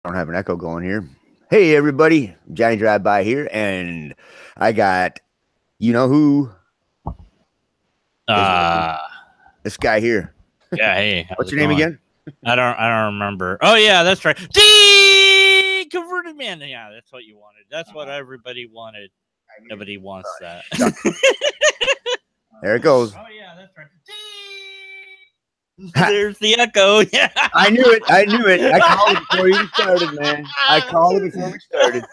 I don't have an echo going here. Hey, everybody. Johnny DriveBYE here, and I got, you know who? Uh, This guy here. yeah. Hey, how's What's it your name going? again? I don't remember. Oh yeah, that's right. Deconverted Man. Yeah, that's what you wanted. That's what everybody wanted. Nobody wants that. There it goes. Oh yeah, that's right. There's the echo. Yeah. I knew it. I knew it. I called it before you started, man. I called it before we started.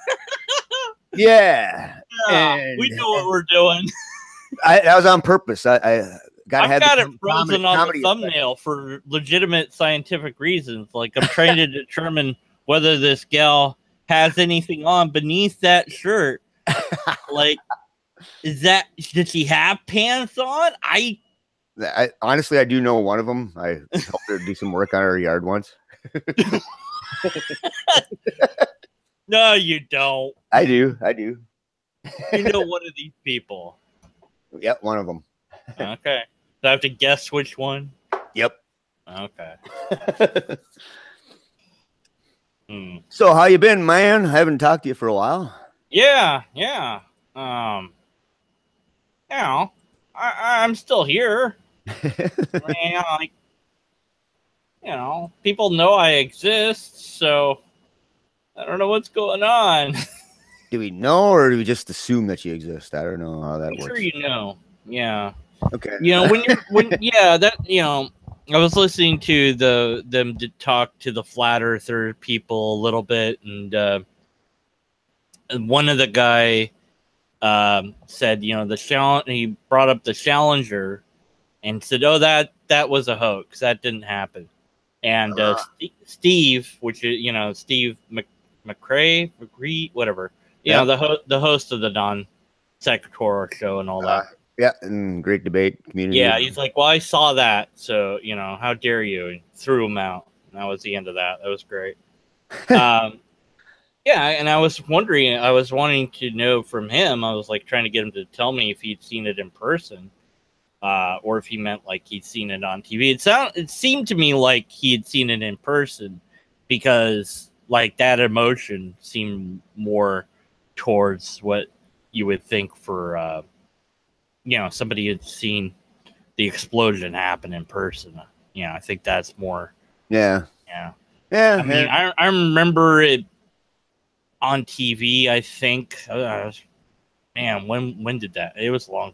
Yeah. And We know what we're doing. that was on purpose. I gotta I've have got the it frozen on the comedy thumbnail for legitimate scientific reasons. Like I'm trying to determine whether this gal has anything on beneath that shirt. Like, did she have pants on? honestly, I do know one of them. I helped her do some work on her yard once. No, you don't. I do. I do. You know one of these people. Yep, one of them. Okay. Do I have to guess which one? Yep. Okay. So how you been, man? I haven't talked to you for a while. Yeah. I'm still here. People know I exist, so I don't know what's going on. Do we know, or do we just assume that you exist? I don't know how that works. Sure, you know. Yeah. Okay. I was listening to them to talk to the flat earther people a little bit, and one of the guy said, he brought up the Challenger and said, "Oh, that was a hoax. That didn't happen." And Steve, which is Steve McCree, whatever, the host of the non-secretarial show and all that. Yeah, and great debate community. Yeah, he's like, well, I saw that, so how dare you? And threw him out. And that was the end of that. That was great. Yeah, and I was wanting to know from him. I was like trying to get him to tell me if he'd seen it in person, or if he meant like he'd seen it on TV. It seemed to me like he had seen it in person, because like that emotion seemed more towards what you would think for somebody had seen the explosion happen in person. I think that's more. Yeah. I mean, I remember it on TV. I think. Man, when did that? It was long,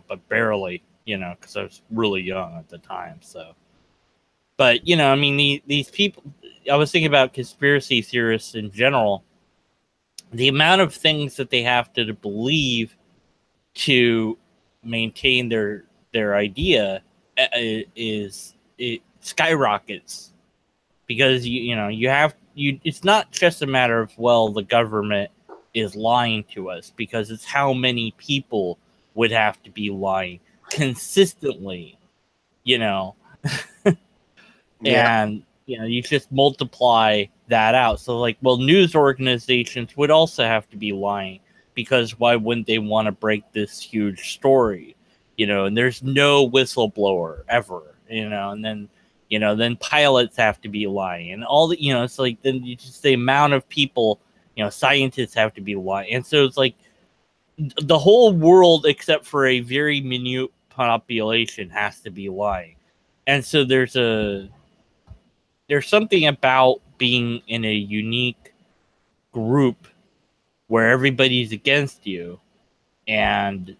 but barely, because I was really young at the time. So, but I mean, these people. I was thinking about conspiracy theorists in general. The amount of things that they have to believe to maintain their idea it skyrockets, because it's not just a matter of, well, the government is lying to us, because it's how many people would have to be lying consistently, and you just multiply that out. So like, well, news organizations would also have to be lying, because why wouldn't they want to break this huge story? And there's no whistleblower ever, and then pilots have to be lying, and all the, it's like, then you just, the amount of people, scientists have to be lying. And so it's like the whole world, except for a very minute population, has to be lying. And so there's something about being in a unique group where everybody's against you, and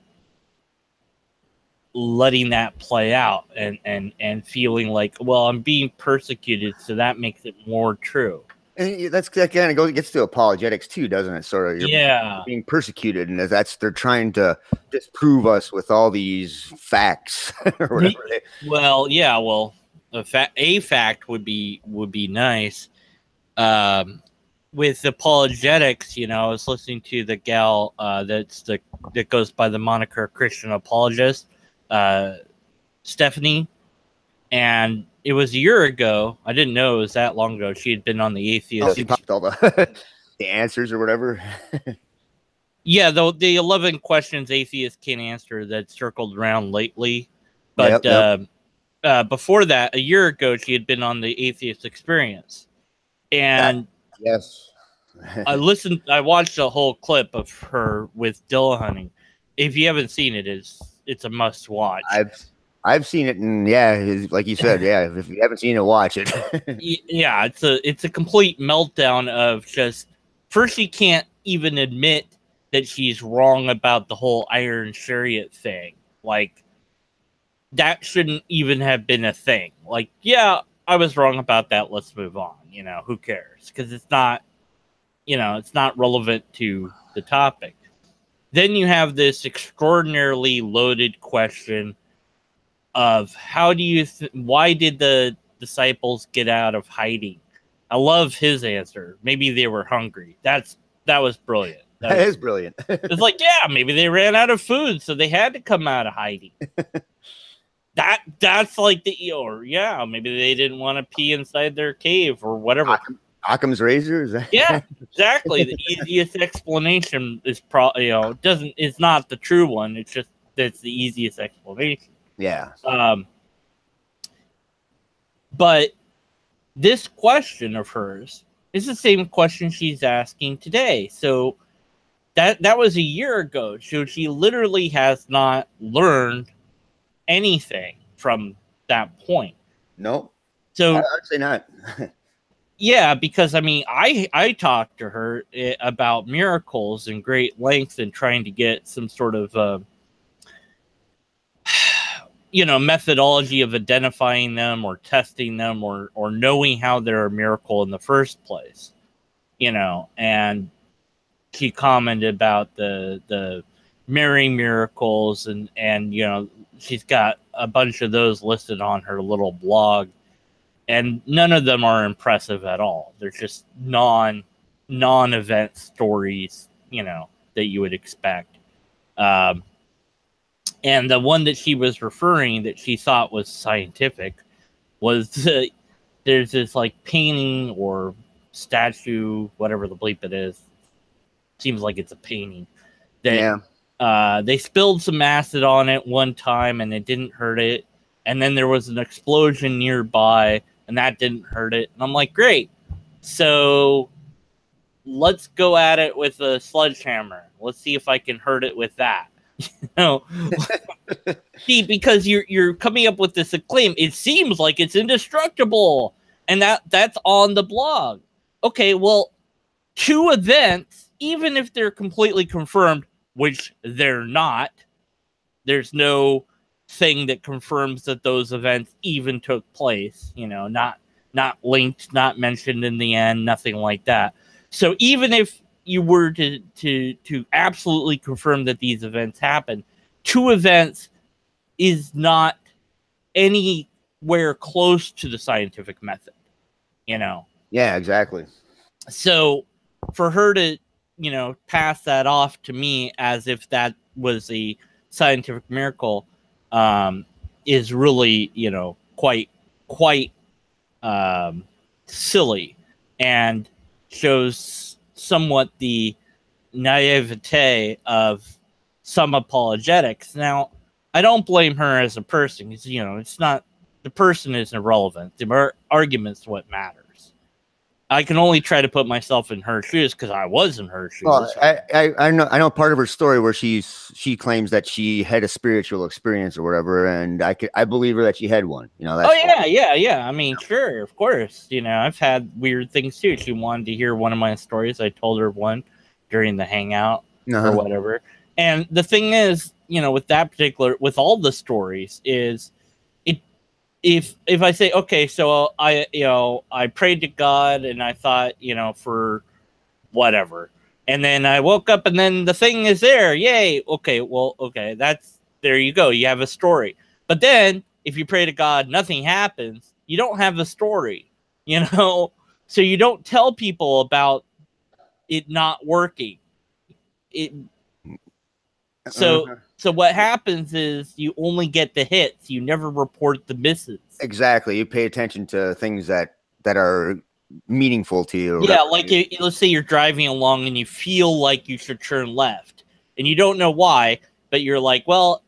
letting that play out, and feeling like, well, I'm being persecuted, so that makes it more true. And that kind of gets to apologetics too, doesn't it? Sort of, you're being persecuted, and they're trying to disprove us with all these facts or whatever. A fact would be nice. With apologetics, I was listening to the gal that goes by the moniker Christian Apologist, Stephanie, and it was a year ago. I didn't know it was that long ago. She had been on the Atheist. She popped all the answers or whatever. Yeah, the 11 questions atheists can't answer that circled around lately. But before that, a year ago, she had been on the Atheist Experience. And Yes. I watched a whole clip of her with dill hunting. If you haven't seen it, it's a must watch. I've seen it, and yeah, like you said, yeah. If you haven't seen it, watch it. Yeah, it's a complete meltdown of just first she can't even admit that she's wrong about the whole Iron Chariot thing. Like that shouldn't even have been a thing. Like, yeah, I was wrong about that. Let's move on. You know, who cares? Because it's not, you know, it's not relevant to the topic. Then you have this extraordinarily loaded question of how do you why did the disciples get out of hiding? I love his answer. Maybe they were hungry. That was brilliant. That is brilliant. It's like, yeah, maybe they ran out of food, so they had to come out of hiding. That's like or yeah, maybe they didn't want to pee inside their cave or whatever. Occam's razor, is that? Yeah, exactly. The easiest explanation is it's not the true one. It's just that's the easiest explanation. Yeah. But this question of hers is the same question she's asking today. So that was a year ago. So she literally has not learned anything from that point. No. So I'd say not. Yeah, because I mean, I talked to her about miracles in great length and trying to get some sort of methodology of identifying them or testing them or knowing how they're a miracle in the first place. And she commented about the Mary miracles and she's got a bunch of those listed on her little blog. And none of them are impressive at all. They're just non-event stories, that you would expect. And the one that she was referring that she thought was scientific was there's this like painting or statue, whatever the bleep it is. Seems like it's a painting. They spilled some acid on it one time and it didn't hurt it. And then there was an explosion nearby and that didn't hurt it. And I'm like, great. So let's go at it with a sledgehammer. Let's see if I can hurt it with that. See, because you're coming up with this acclaim. It seems like it's indestructible. And that's on the blog. Okay, well, 2 events, even if they're completely confirmed, which they're not, there's no thing that confirms that those events even took place, not linked, not mentioned in the end, nothing like that. So even if you were to absolutely confirm that these events happened, 2 events is not anywhere close to the scientific method, Yeah, exactly. So for her to, pass that off to me as if that was a scientific miracle, is really, quite silly and shows somewhat the naivete of some apologetics. Now, I don't blame her as a person. It's not, the person is irrelevant. The argument's what matters. I can only try to put myself in her shoes because I was in her shoes. Well, I know part of her story where she claims that she had a spiritual experience or whatever, and I believe her that she had one. That's yeah. I mean, sure, of course. I've had weird things too. She wanted to hear one of my stories. I told her one during the hangout or whatever. And the thing is, with all the stories is, if I say, okay, so I prayed to God and I thought, for whatever, and then I woke up and then the thing is there, yay. Okay, well, okay, there you go. You have a story. But then if you pray to God, nothing happens. You don't have a story, so you don't tell people about it not working. So what happens is you only get the hits. You never report the misses. Exactly. You pay attention to things that are meaningful to you. Yeah, like let's say you're driving along and you feel like you should turn left. And you don't know why, but you're like, well,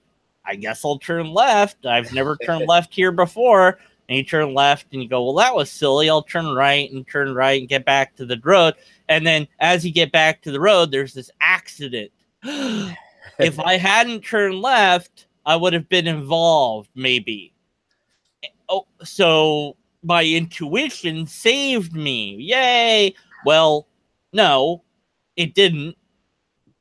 I guess I'll turn left. I've never turned left here before. and you turn left and you go, well, that was silly. I'll turn right and get back to the road. And then as you get back to the road, there's this accident. If I hadn't turned left, I would have been involved, maybe. Oh, so my intuition saved me. Yay. Well, no, it didn't.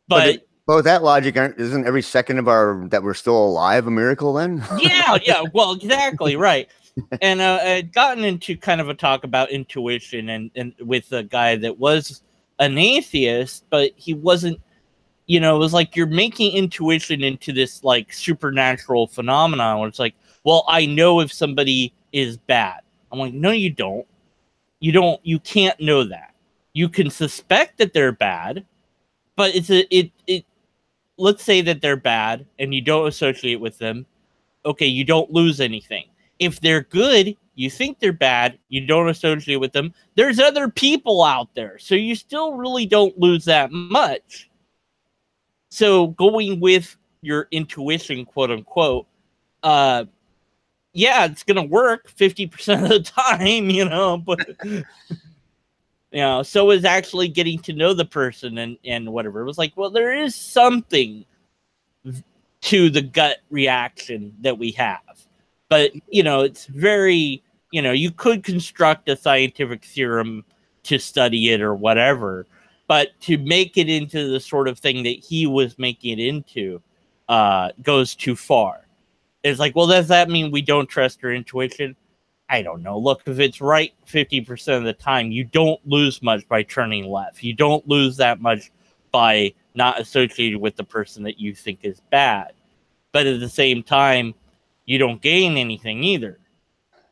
But with that logic, isn't every second of that we're still alive a miracle then? yeah. Well, exactly, right. And I'd gotten into kind of a talk about intuition and with a guy that was an atheist, but he wasn't, it was like you're making intuition into this like supernatural phenomenon where it's like, well, I know if somebody is bad. I'm like, no, you don't. You can't know that. You can suspect that they're bad, but let's say that they're bad and you don't associate with them. Okay, you don't lose anything. If they're good, you think they're bad, you don't associate with them. There's other people out there, so you still really don't lose that much. So going with your intuition, quote unquote, yeah, it's going to work 50% of the time, but, so is actually getting to know the person and whatever. It was like, well, there is something to the gut reaction that we have. But, it's very, you could construct a scientific theorem to study it or whatever. But to make it into the sort of thing that he was making it into goes too far. It's like, well, does that mean we don't trust our intuition? I don't know. Look, if it's right 50% of the time, you don't lose much by turning left. You don't lose that much by not associating with the person that you think is bad. But at the same time, you don't gain anything either.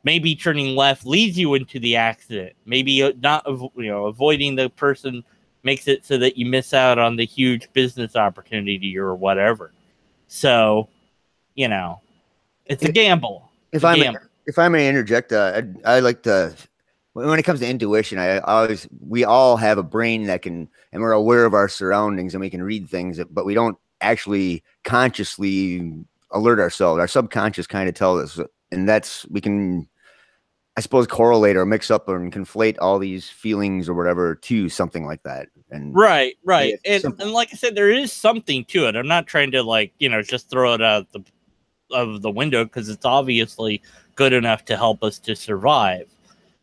Maybe turning left leads you into the accident. Maybe not, avoiding the person makes it so that you miss out on the huge business opportunity or whatever. So, it's a gamble. If I may interject, I like to, when it comes to intuition, we all have a brain that can, and we're aware of our surroundings and we can read things, but we don't actually consciously alert ourselves. Our subconscious kind of tells us, and we can, I suppose, correlate or mix up and conflate all these feelings or whatever to something like that. And right. And like I said, there is something to it. I'm not trying to just throw it out of the window because it's obviously good enough to help us to survive.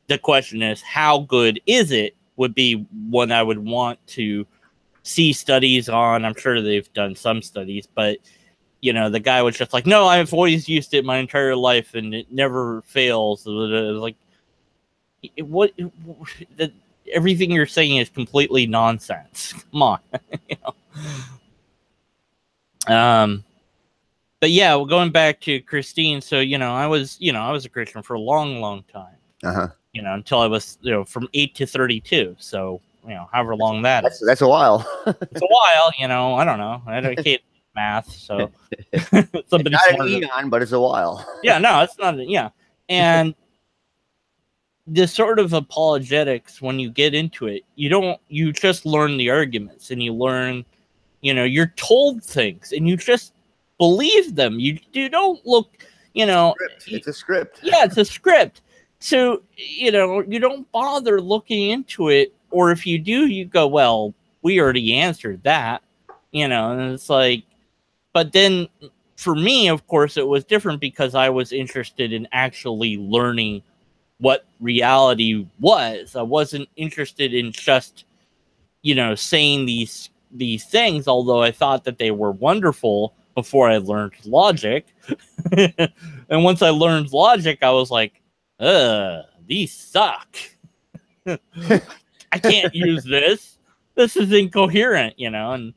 The question is, how good is it? Would be one I would want to see studies on. I'm sure they've done some studies, but the guy was just like, no, I've always used it my entire life and it never fails. It was like, everything you're saying is completely nonsense. Come on. But yeah, well, going back to Christine. So, I was a Christian for a long, long time, until I was, from 8 to 32. So, however long that is. That's a while. It's a while, I don't know. I can't math, so somebody not an eon, but it's a while. Yeah, no, it's not. Yeah, and the sort of apologetics, when you get into it, you just learn the arguments and you learn, you're told things and you just believe them. You don't look, it's a script. Yeah, it's a script. So, you don't bother looking into it, or if you do, you go, well, we already answered that, and it's like. But then for me, of course, it was different because I was interested in actually learning what reality was. I wasn't interested in just, saying these things, although I thought that they were wonderful before I learned logic. And once I learned logic, I was like, these suck. I can't use this. This is incoherent, and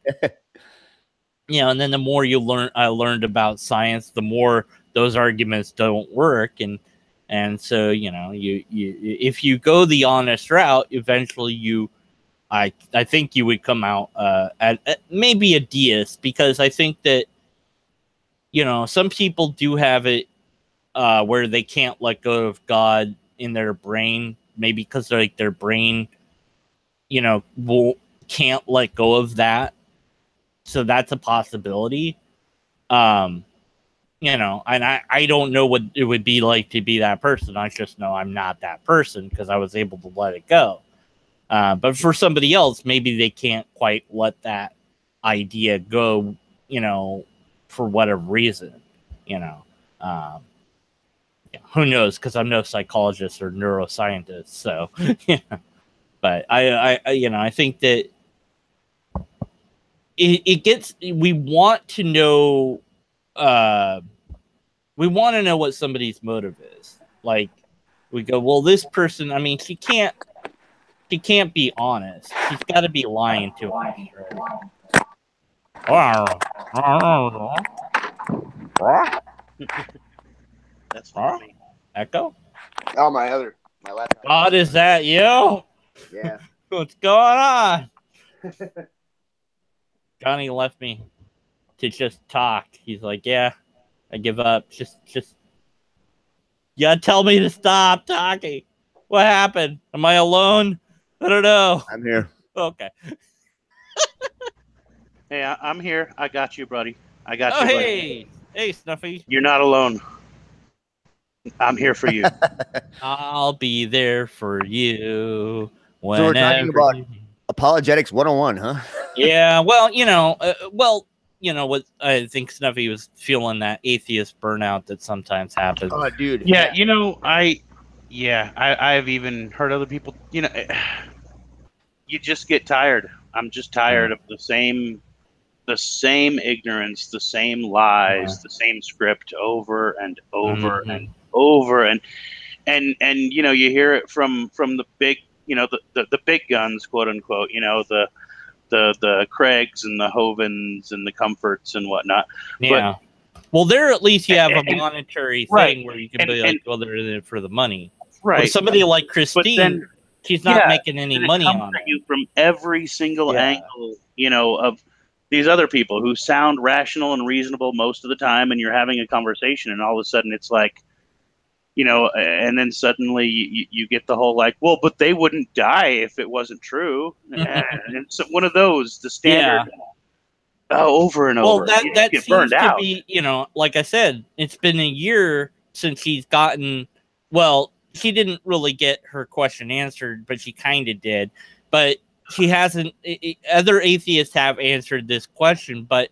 and then the more I learned about science, the more those arguments don't work. And so, you if you go the honest route, eventually I think you would come out at maybe a deist, because I think that, some people do have it where they can't let go of God in their brain, maybe because their brain, can't let go of that. So that's a possibility. you know, and I don't know what it would be like to be that person. I just know I'm not that person because I was able to let it go. But for somebody else, maybe they can't quite let that idea go, you know, for whatever reason, you know. Yeah, who knows? Because I'm no psychologist or neuroscientist, so yeah. But I you know, I think that it gets. We want to know. We want to know what somebody's motive is. Like, we go, well, this person. I mean, she can't be honest. She's got to be lying to us, right? That's funny. Echo? Oh, my laptop. God, is that you? Yeah. What's going on? Johnny left me to just talk. He's like, yeah, I give up. Just you gotta tell me to stop talking. What happened? Am I alone? I don't know. I'm here. Okay. Hey, I'm here. I got you, buddy. I got Oh, you, buddy. hey. Hey, Snuffy. You're not alone. I'm here for you. I'll be there for you. So we're talking about Apologetics 101, huh? Yeah, well, you know, what I think Snuffy was feeling that atheist burnout that sometimes happens. Oh, dude. Yeah, you know, I've even heard other people, you know, you just get tired. I'm just tired of the same ignorance, the same lies, the same script over and over and over, and you know, you hear it from the big, you know, the big guns, quote unquote, you know, the Craigs and the Hovens and the Comforts and whatnot. Yeah. But, well, there at least you have a monetary thing where you can be like, well, they're in it for the money. Right. With somebody like Christine, she's not making any money on it. You from every single angle, you know, of these other people who sound rational and reasonable most of the time, and you're having a conversation, and all of a sudden it's like, you know, and then suddenly you get the whole like, well, but they wouldn't die if it wasn't true. And it's one of those, the standard, over and over. Well, that seems to be, you know, like I said, it's been a year since she's gotten, well, she didn't really get her question answered, but she kind of did. But she hasn't, other atheists have answered this question, but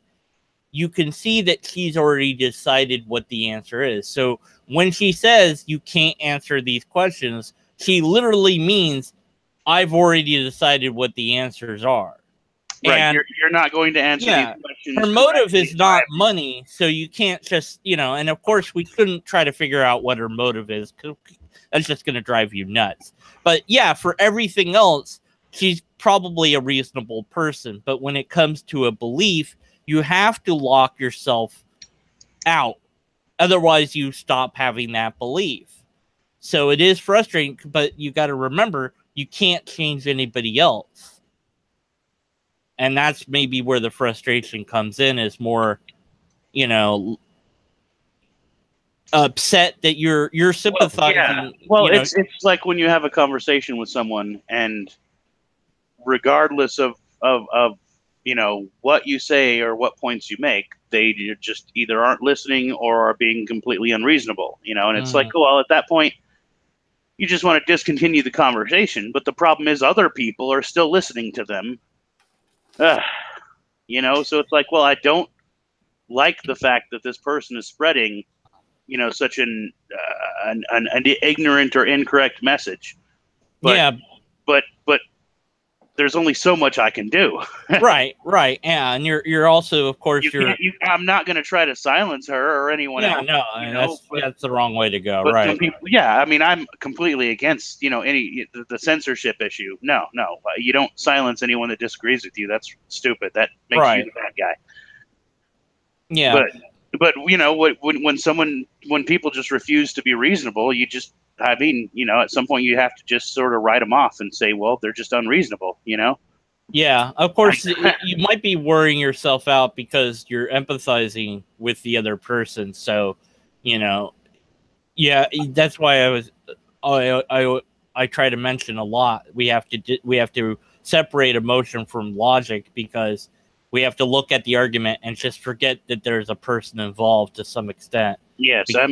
you can see that she's already decided what the answer is. So when she says you can't answer these questions, she literally means I've already decided what the answers are. Right, and you're not going to answer these questions. Her motive is not money, so you can't just, you know, and of course we couldn't try to figure out what her motive is, because that's just going to drive you nuts. But yeah, for everything else, she's probably a reasonable person. But when it comes to a belief, you have to lock yourself out. Otherwise, you stop having that belief. So it is frustrating, but you got to remember, you can't change anybody else. And that's maybe where the frustration comes in, is more, you know, upset that you're sympathizing. Well, it's like when you have a conversation with someone, and regardless of you know, what you say or what points you make, they just either aren't listening or are being completely unreasonable, you know. And it's like, well, at that point, you just want to discontinue the conversation. But the problem is other people are still listening to them. You know, so it's like, well, I don't like the fact that this person is spreading, you know, such an ignorant or incorrect message. But, but there's only so much I can do. Right. Yeah, and you're also, of course, I'm not going to try to silence her or anyone else. No, that's the wrong way to go. Right. Some people, I mean, I'm completely against, you know, the censorship issue. No, you don't silence anyone that disagrees with you. That's stupid. That makes you the bad guy. Yeah. But you know, when people just refuse to be reasonable, I mean, you know, at some point you have to just sort of write them off and say, well, they're just unreasonable, you know? Yeah, of course, you might be worrying yourself out because you're empathizing with the other person. So, you know, that's why I try to mention a lot. We have to separate emotion from logic, because We have to look at the argument and just forget that there's a person involved to some extent. Yes, I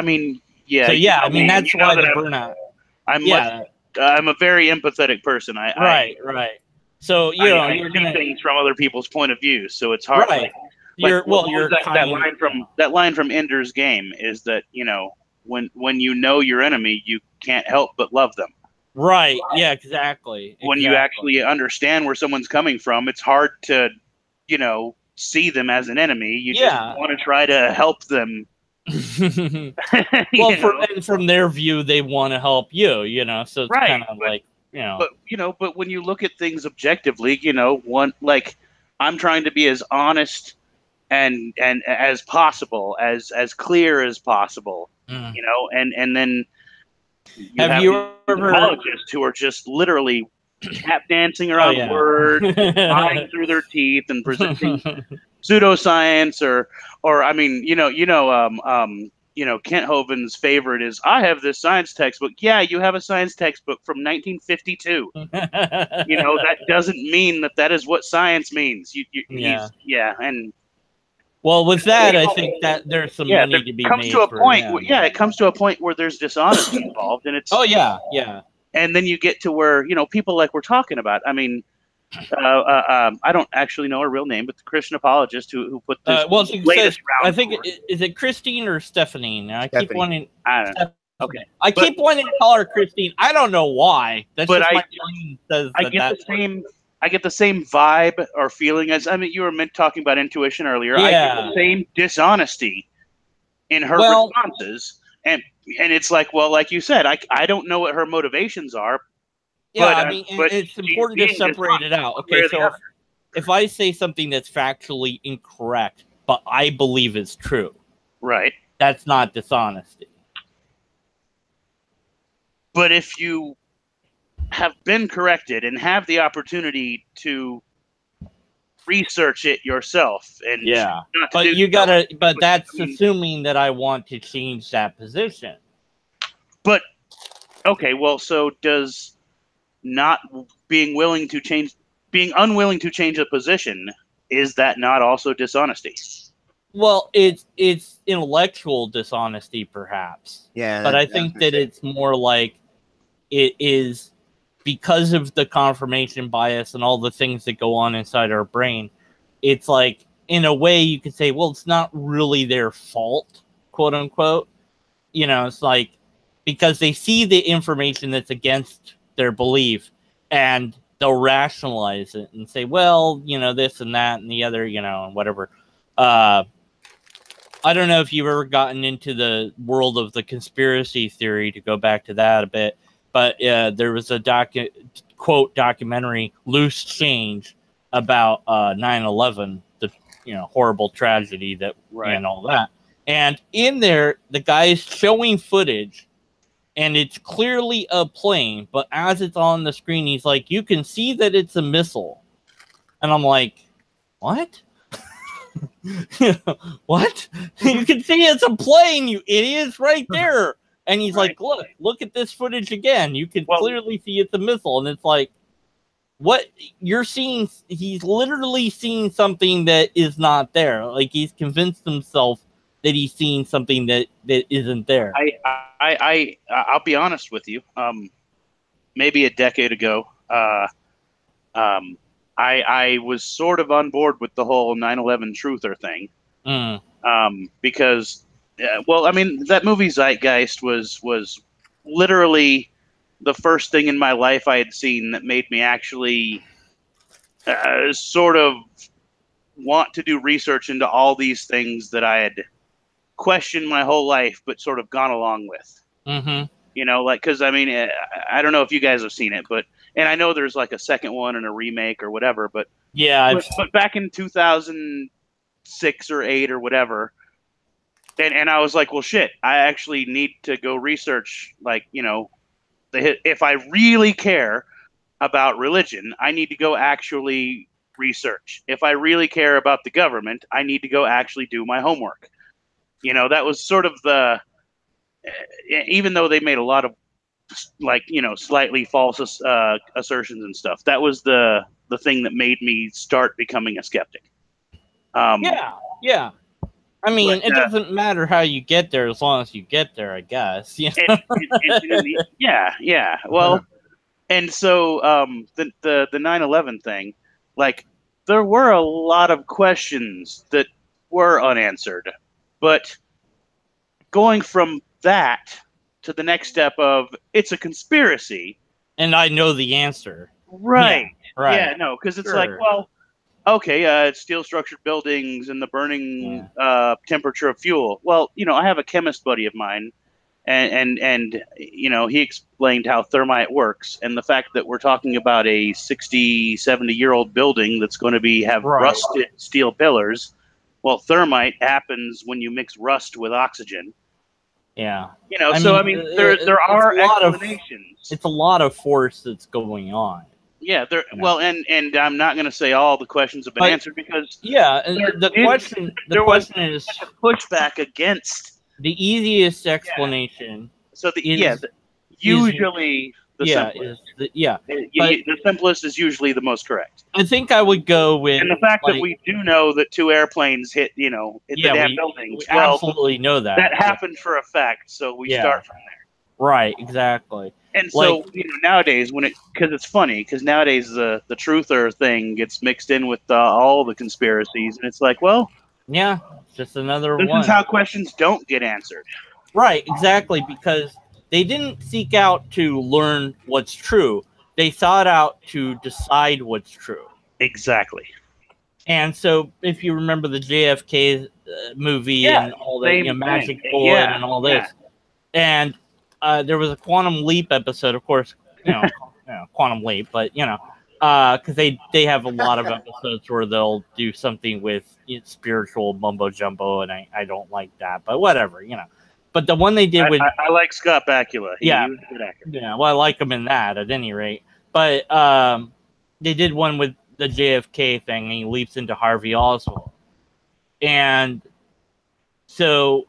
mean, yeah. So yeah, I mean that's why the burnout. I'm a very empathetic person. Right. So you know, you're see things from other people's point of view, so it's hard. Right. That line from Ender's Game is that, you know, when you know your enemy, you can't help but love them. Right. Yeah. Exactly. When you actually understand where someone's coming from, it's hard to, you know, see them as an enemy. You just want to try to help them. Well, from their view, they want to help you. You know, so it's kind of like, you know. But when you look at things objectively, you know, I'm trying to be as honest and as possible, as clear as possible, you know, and then have you ever apologists who are just literally tap dancing around words, lying through their teeth, and presenting pseudoscience, or I mean, you know, Kent Hovind's favorite is, I have this science textbook. Yeah, you have a science textbook from 1952. You know, that doesn't mean that is what science means. And well, with that, I think that there's some money to be made. It comes to a point where there's dishonesty involved, and it's and then you get to where, you know, people like we're talking about. I mean, I don't actually know her real name, but the Christian apologist who put this latest round. I think is it Christine or Stephanie? I keep wanting. I don't know. Okay, I keep wanting to call her Christine. I don't know why. That's just my brain says I get the same vibe or feeling as, I mean, you were talking about intuition earlier. I get the same dishonesty in her responses, and it's like, well, like you said, I don't know what her motivations are. Yeah, I mean, it's important to separate it out. Okay, so if I say something that's factually incorrect, but I believe it's true, right? That's not dishonesty. But if you have been corrected and have the opportunity to research it yourself, and but that's assuming that I want to change that position. But okay, well, so does being unwilling to change a position, is that not also dishonesty? Well, it's intellectual dishonesty, perhaps. Yeah, but I think that it's more like it is because of the confirmation bias and all the things that go on inside our brain. It's like, in a way, you could say, well, it's not really their fault, quote unquote. You know, it's like, because they see the information that's against their belief and they'll rationalize it and say, well, you know, this and that and the other, you know, and whatever. I don't know if you've ever gotten into the world of the conspiracy theory, to go back to that a bit, but there was a documentary, Loose Change, about 9/11, the horrible tragedy that and all that. And in there, the guy's showing footage, and it's clearly a plane, but as it's on the screen, he's like, you can see that it's a missile. And I'm like, what? What? You can see it's a plane, you idiots, right there. And he's like, look at this footage again. You can clearly see it's a missile. And it's like, what you're seeing, he's literally seeing something that is not there. Like, he's convinced himself that he's seeing something that isn't there. I'll be honest with you. Maybe a decade ago, I was sort of on board with the whole 9/11 truther thing. Because, well, I mean, that movie Zeitgeist was literally the first thing in my life I had seen that made me actually sort of want to do research into all these things that I had questioned my whole life, but sort of gone along with. You know, like, because I mean, I don't know if you guys have seen it, and I know there's like a second one and a remake or whatever, but but back in 2006 or 8 or whatever, and I was like, well, shit, I actually need to go research, like, you know, if I really care about religion, I need to go actually research. If I really care about the government, I need to go actually do my homework. You know, that was sort of the, even though they made a lot of like, you know, slightly false assertions and stuff. That was the thing that made me start becoming a skeptic. Yeah. I mean, it doesn't matter how you get there as long as you get there, I guess. You know? Yeah. Well, and so the 9/11 thing, like, there were a lot of questions that were unanswered, but going from that to the next step of it's a conspiracy, and I know the answer. Right. Yeah, right. Yeah, no, because it's like, well, okay, it's steel structured buildings and the burning temperature of fuel. Well, you know, I have a chemist buddy of mine, and you know, he explained how thermite works, and the fact that we're talking about a 60, 70-year-old building that's going to have rusted steel pillars. Well, thermite happens when you mix rust with oxygen. Yeah. You know, I mean, there are explanations. It's a lot of force that's going on. Yeah, well, and I'm not going to say all the questions have been answered, because the question is a pushback against the easiest explanation. So usually the simplest. The simplest is usually the most correct. I think I would go with, and the fact that we do know that 2 airplanes hit the damn buildings. We absolutely know that. That happened for a fact, so we start from there. Right, exactly. And so, you know, nowadays, because it's funny, because nowadays the truther thing gets mixed in with all the conspiracies, and it's like, well, yeah, just another one. This is how questions don't get answered. Right, exactly, because they didn't seek out to learn what's true. They sought out to decide what's true. Exactly. And so, if you remember the JFK movie and all that, Magic Bullet and all this, and there was a Quantum Leap episode, of course, Quantum Leap, but because they have a lot of episodes where they'll do something with spiritual mumbo jumbo, and I don't like that, but whatever, But the one they did with I like Scott Bakula. He was a good actor. Yeah, well, I like him in that at any rate. But they did one with the JFK thing, and he leaps into Harvey Oswald, and so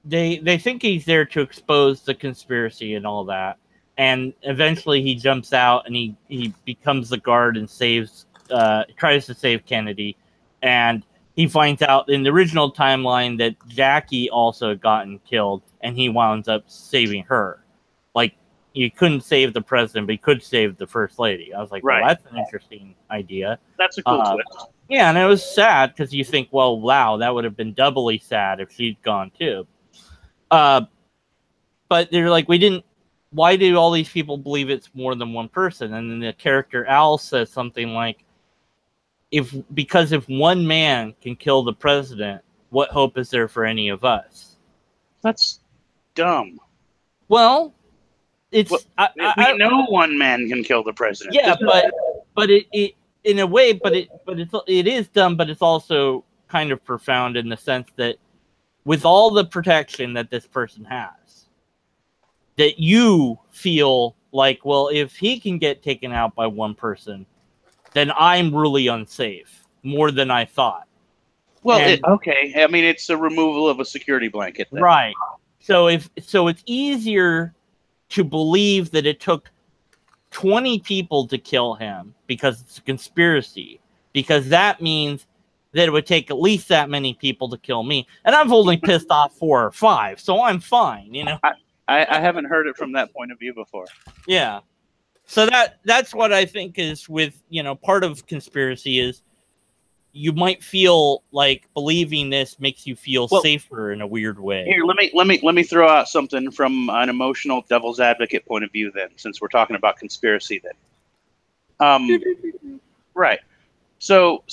they think he's there to expose the conspiracy and all that. And eventually he jumps out and he becomes the guard and tries to save Kennedy. And he finds out in the original timeline that Jackie also had gotten killed, and he winds up saving her. Like, you couldn't save the president, but he could save the first lady. I was like, well, that's an interesting idea. That's a cool twist. Yeah, and it was sad because you think, well, wow, that would have been doubly sad if she'd gone too. But they're like, why do all these people believe it's more than one person? And then the character Al says something like, because if one man can kill the president, what hope is there for any of us? That's dumb. Well, it's we know one man can kill the president. Yeah, but it in a way, but it is dumb, but it's also kind of profound in the sense that with all the protection that this person has, that you feel like, well, if he can get taken out by one person, then I'm really unsafe, more than I thought. Well, okay. I mean, it's a removal of a security blanket. Then. Right. So it's easier to believe that it took 20 people to kill him because it's a conspiracy, because that means that it would take at least that many people to kill me. And I've only pissed off 4 or 5, so I'm fine, I haven't heard it from that point of view before. Yeah. So that's what I think is with, part of conspiracy is you might feel like believing this makes you feel safer in a weird way. Here, let me throw out something from an emotional devil's advocate point of view then, since we're talking about conspiracy then. Right. So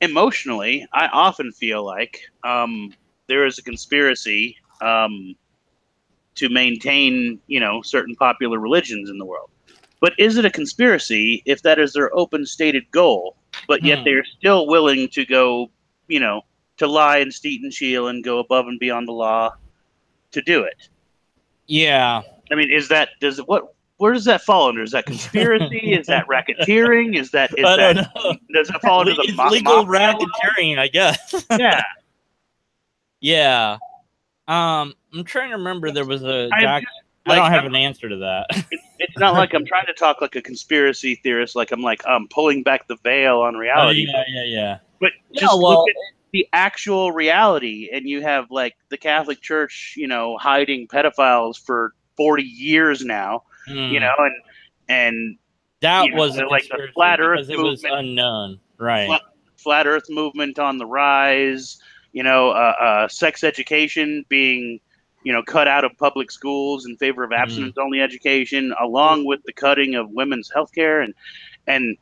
emotionally, I often feel like there is a conspiracy to maintain, certain popular religions in the world. But is it a conspiracy if that is their open stated goal, but yet they're still willing to go, to lie and steal and steal and go above and beyond the law to do it? Yeah. I mean, where does that fall under? Is that conspiracy? Is that racketeering? Does it fall under the legal racketeering, I guess. Yeah. Yeah. I'm trying to remember. There was a I don't have an answer to that. It's not like I'm trying to talk like a conspiracy theorist. Like I'm pulling back the veil on reality. Yeah. But just look at the actual reality, and you have like the Catholic Church, hiding pedophiles for 40 years now, and that was like the flat Earth because it movement, was unknown, right? Flat Earth movement on the rise. Sex education being cut out of public schools in favor of abstinence-only education, along with the cutting of women's health care, and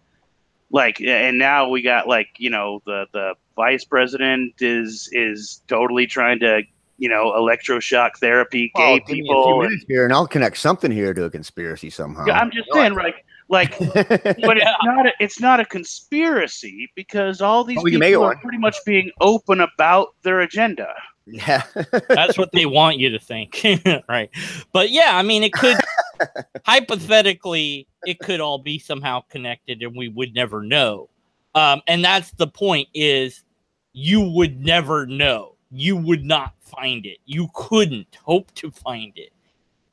now we got the vice president is totally trying to electroshock therapy gay give me people. a few minutes here, and I'll connect something here to a conspiracy somehow. Yeah, I'm just saying, but it's not a conspiracy because all these people are pretty much being open about their agenda. Yeah, that's what they want you to think, right? But yeah, I mean, it could hypothetically, it could all be somehow connected, and we would never know. And that's the point: is you would never know. You would not find it. You couldn't hope to find it.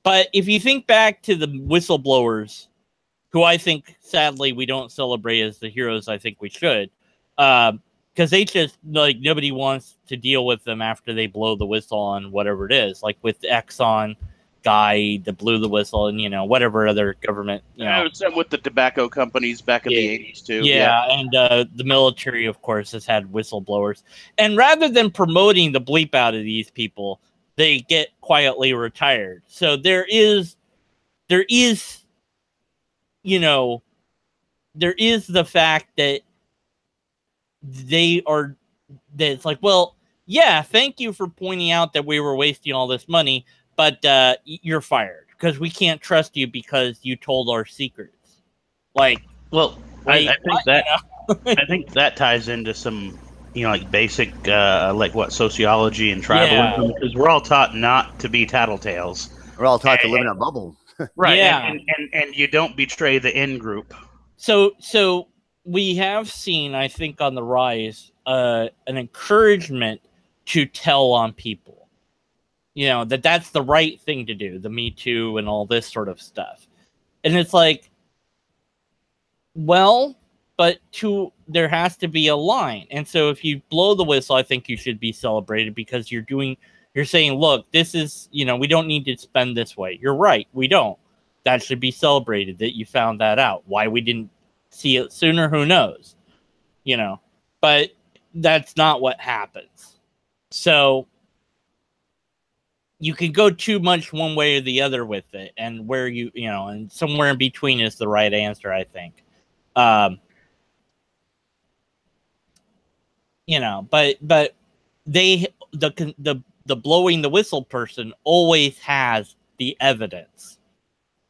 But if you think back to the whistleblowers, who I think, sadly, we don't celebrate as the heroes I think we should, because they just, nobody wants to deal with them after they blow the whistle on whatever it is, like with the Exxon guy that blew the whistle and, whatever other government, with the tobacco companies back in the 80s, too. Yeah, and the military, of course, has had whistleblowers. And rather than promoting the bleep out of these people, they get quietly retired. So there is there is the fact that it's like, well, yeah, thank you for pointing out that we were wasting all this money, but you're fired because we can't trust you because you told our secrets. I think that ties into some basic sociology and tribalism, because we're all taught not to be tattletales. We're all taught to live in a bubble. Right. Yeah. And you don't betray the in-group. So we have seen, I think, on the rise, an encouragement to tell on people. That's the right thing to do, the Me Too and all this sort of stuff. And it's like, well, but there has to be a line. And so if you blow the whistle, I think you should be celebrated because you're saying, look, this is, we don't need to spend this way. You're right. We don't. That should be celebrated that you found that out. Why we didn't see it sooner, who knows? But that's not what happens. So you can go too much one way or the other with it, and where and somewhere in between is the right answer, I think. But the blowing the whistle person always has the evidence.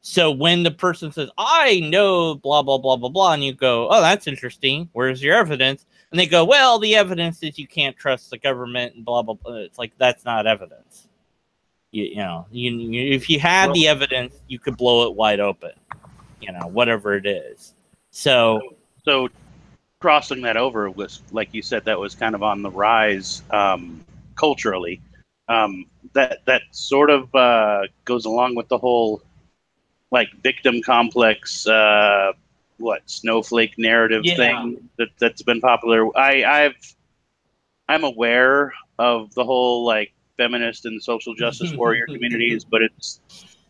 So when the person says, I know blah, blah, blah, blah, blah, and you go, oh, that's interesting. Where's your evidence? And they go, well, the evidence is you can't trust the government and blah, blah, blah. It's like, that's not evidence. If you had the evidence, you could blow it wide open, whatever it is. So crossing that over was, like you said, that was kind of on the rise culturally. That sort of goes along with the whole victim complex, Snowflake narrative thing that's been popular. I'm aware of the whole feminist and social justice warrior communities, but it's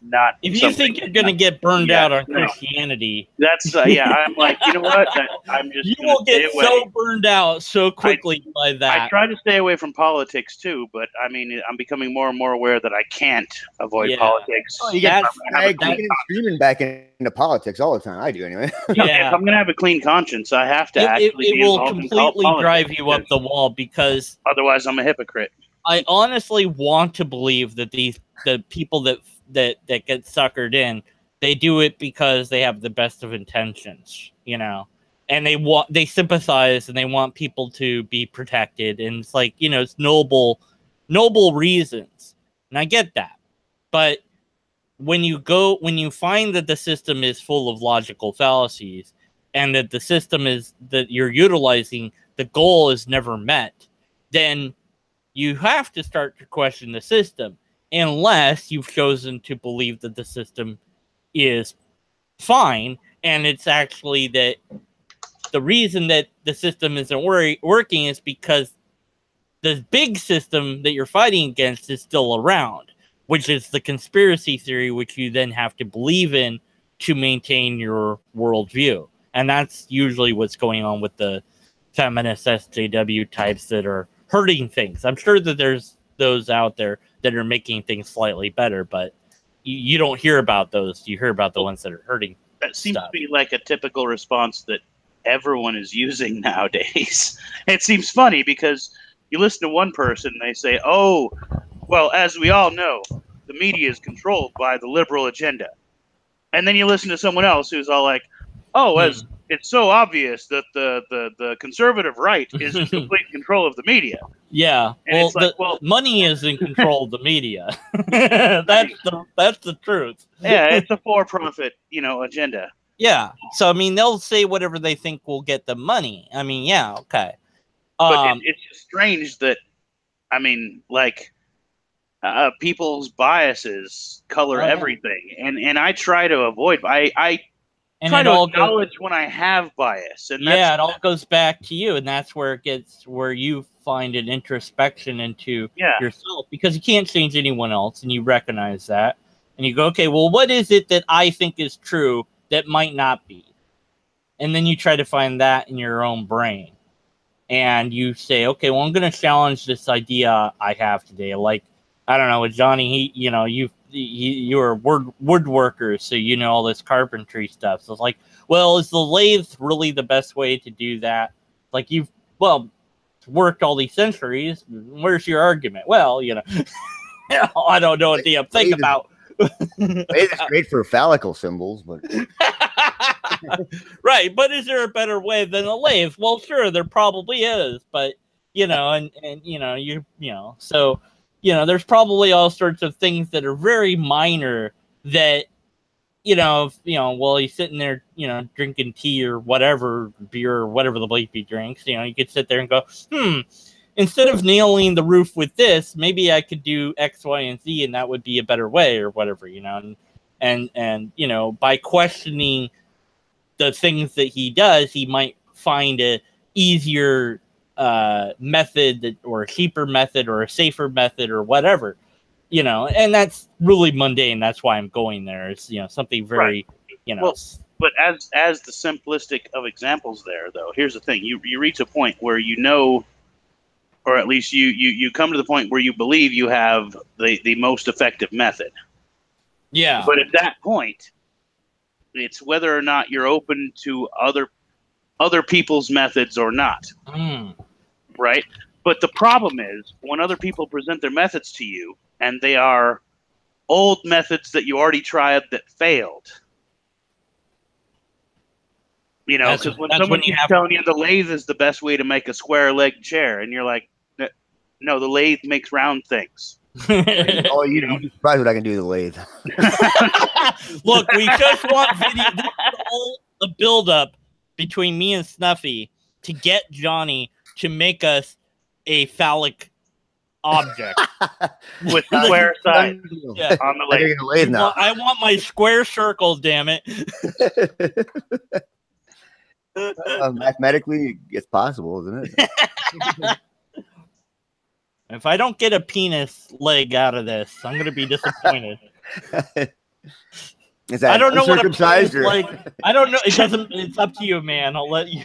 not. If you think you're going to get burned out on Christianity, that's I'm like, you know what? I'm just. You will get so burned out so quickly by that. I try to stay away from politics too, but I mean, I'm becoming more and more aware that I can't avoid politics. Oh, you get streaming back into politics all the time. I do anyway. If I'm going to have a clean conscience, I have to actually. It will completely drive you up the wall because otherwise, I'm a hypocrite. I honestly want to believe that the people that get suckered in, they do it because they have the best of intentions, and they sympathize and they want people to be protected, and it's like, it's noble reasons, and I get that. But when you find that the system is full of logical fallacies and that the system that you're utilizing, the goal is never met, then you have to start to question the system, unless you've chosen to believe that the system is fine, and it's actually that the reason that the system isn't working is because the big system that you're fighting against is still around, which is the conspiracy theory, which you then have to believe in to maintain your worldview. And that's usually what's going on with the feminist SJW types that are hurting things. I'm sure that there's those out there that are making things slightly better, but you don't hear about those. You hear about the ones that are hurting. That seems to be like a typical response that everyone is using nowadays. It seems funny because you listen to one person, they say, oh, well, as we all know, the media is controlled by the liberal agenda. And then you listen to someone else who's all like, oh, as it's so obvious that the conservative right is in complete control of the media. Yeah. And well, money is in control of the media. That's the truth. Yeah, it's a for-profit, agenda. Yeah. So, I mean, they'll say whatever they think will get them money. I mean, yeah, okay. But it's just strange that, I mean, like, people's biases color everything. And I try to avoid, I try to acknowledge when I have bias. And it all goes back to you. And that's where where you find an introspection into yourself, because you can't change anyone else. And you recognize that. And you go, okay, well, what is it that I think is true that might not be? And then you try to find that in your own brain. And you say, okay, well, I'm going to challenge this idea I have today. Like, I don't know, with Johnny, you're a woodworker, so you know all this carpentry stuff. So it's like, well, is the lathe really the best way to do that? Like, you've worked all these centuries. Where's your argument? Well, I don't know what the think about. Lathe is great for phallical symbols, but right. But is there a better way than a lathe? Well, sure, there probably is, but so. There's probably all sorts of things that are very minor that, well, he's sitting there, drinking tea or whatever, beer or whatever the bleepy drinks, you could sit there and go, instead of nailing the roof with this, maybe I could do X, Y, and Z, and that would be a better way or whatever, and by questioning the things that he does, he might find a easier method or a cheaper method or a safer method or whatever, and that's really mundane. That's why I'm going there. It's, something very, Well, but as the simplistic of examples there, though, here's the thing. You reach a point where or at least you come to the point where you believe you have the most effective method. Yeah. But at that point, it's whether or not you're open to other people's methods or not. Right? But the problem is when other people present their methods to you and they are old methods that you already tried that failed. Because when someone keeps telling you the lathe is the best way to make a square-legged chair, and you're like, no, the lathe makes round things. Oh, you'd be surprised what I can do with the lathe. Look, we just want video. This is all a build-up between me and Snuffy to get Johnny to make us a phallic object with square sides on the lathe. Now. I want my square circle, damn it. Mathematically, it's possible, isn't it? If I don't get a penis leg out of this, I'm going to be disappointed. Is that I don't know what a penis like. I don't know. It's up to you, man. I'll let you.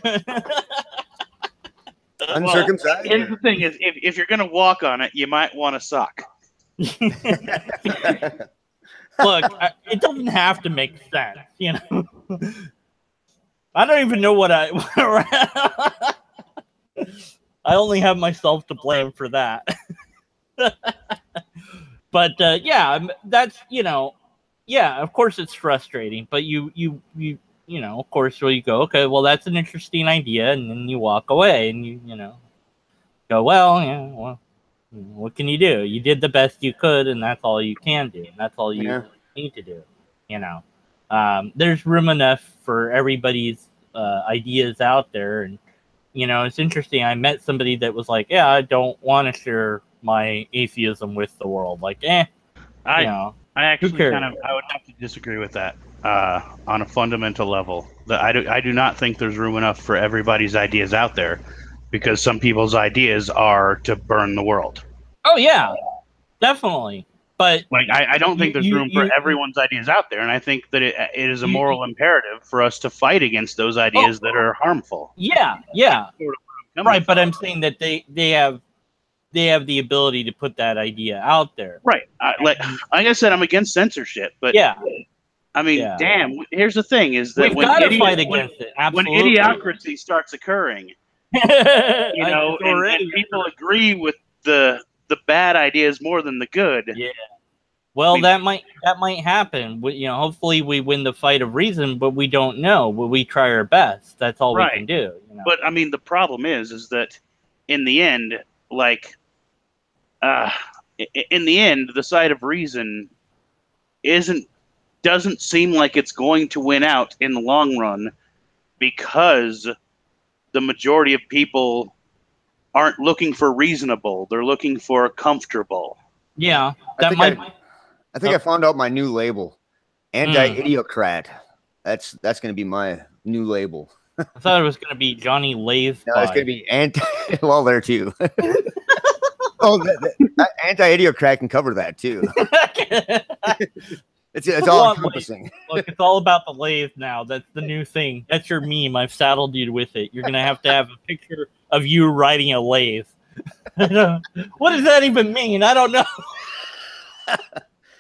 Uncircumcised. Here's the thing: is if you're going to walk on it, you might want a sock. Look, it doesn't have to make sense, I don't even know what I only have myself to blame for that. But that's of course it's frustrating. But you of course, you go, okay, well, that's an interesting idea, and then you walk away, and you go, well, what can you do? You did the best you could, and that's all you can do, and that's all you need to do. There's room enough for everybody's ideas out there, and it's interesting. I met somebody that was like, yeah, I don't want to share my atheism with the world. Like, I actually I would have to disagree with that on a fundamental level. That I do not think there's room enough for everybody's ideas out there, because some people's ideas are to burn the world. Oh yeah, definitely. But like, I don't think there's room for everyone's ideas out there, and I think that it is a moral imperative for us to fight against those ideas that are harmful. Yeah. Right, but I'm saying that they have the ability to put that idea out there. Right. Like I said, I'm against censorship, but I mean, damn. Here's the thing: is that we've got to fight against it. Absolutely. When idiocracy starts occurring, and people agree with the bad ideas more than the good. Yeah. Well, that might happen. Hopefully we win the fight of reason, but we don't know. We try our best. That's all we can do. But I mean, the problem is that in the end, like, in the end, the side of reason doesn't seem like it's going to win out in the long run, because the majority of people aren't looking for reasonable; they're looking for comfortable. Yeah, I think I found out my new label, anti-idiocrat. That's going to be my new label. I thought it was going to be Johnny Lathe. No, it's going to be well, there too. Anti-idiocrat can cover that too. It's all encompassing. Look, it's all about the lathe now. That's the new thing. That's your meme. I've saddled you with it. You're going to have a picture of you riding a lathe. What does that even mean? I don't know.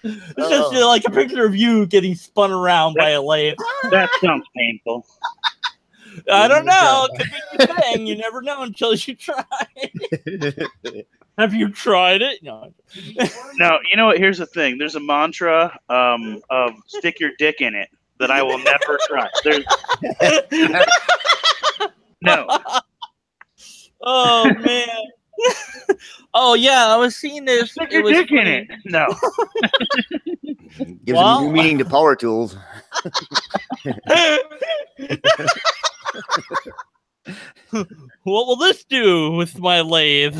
It's just like a picture of you getting spun around by a lathe. That sounds painful. I don't know. It could be your thing. You never know until you try. Have you tried it? No. No, you know what? Here's the thing. There's a mantra of stick your dick in it that I will never try. No. Oh, man. Oh, yeah. I was seeing this. Stick your dick in it. No. Gives a new meaning to power tools. What will this do with my lathe?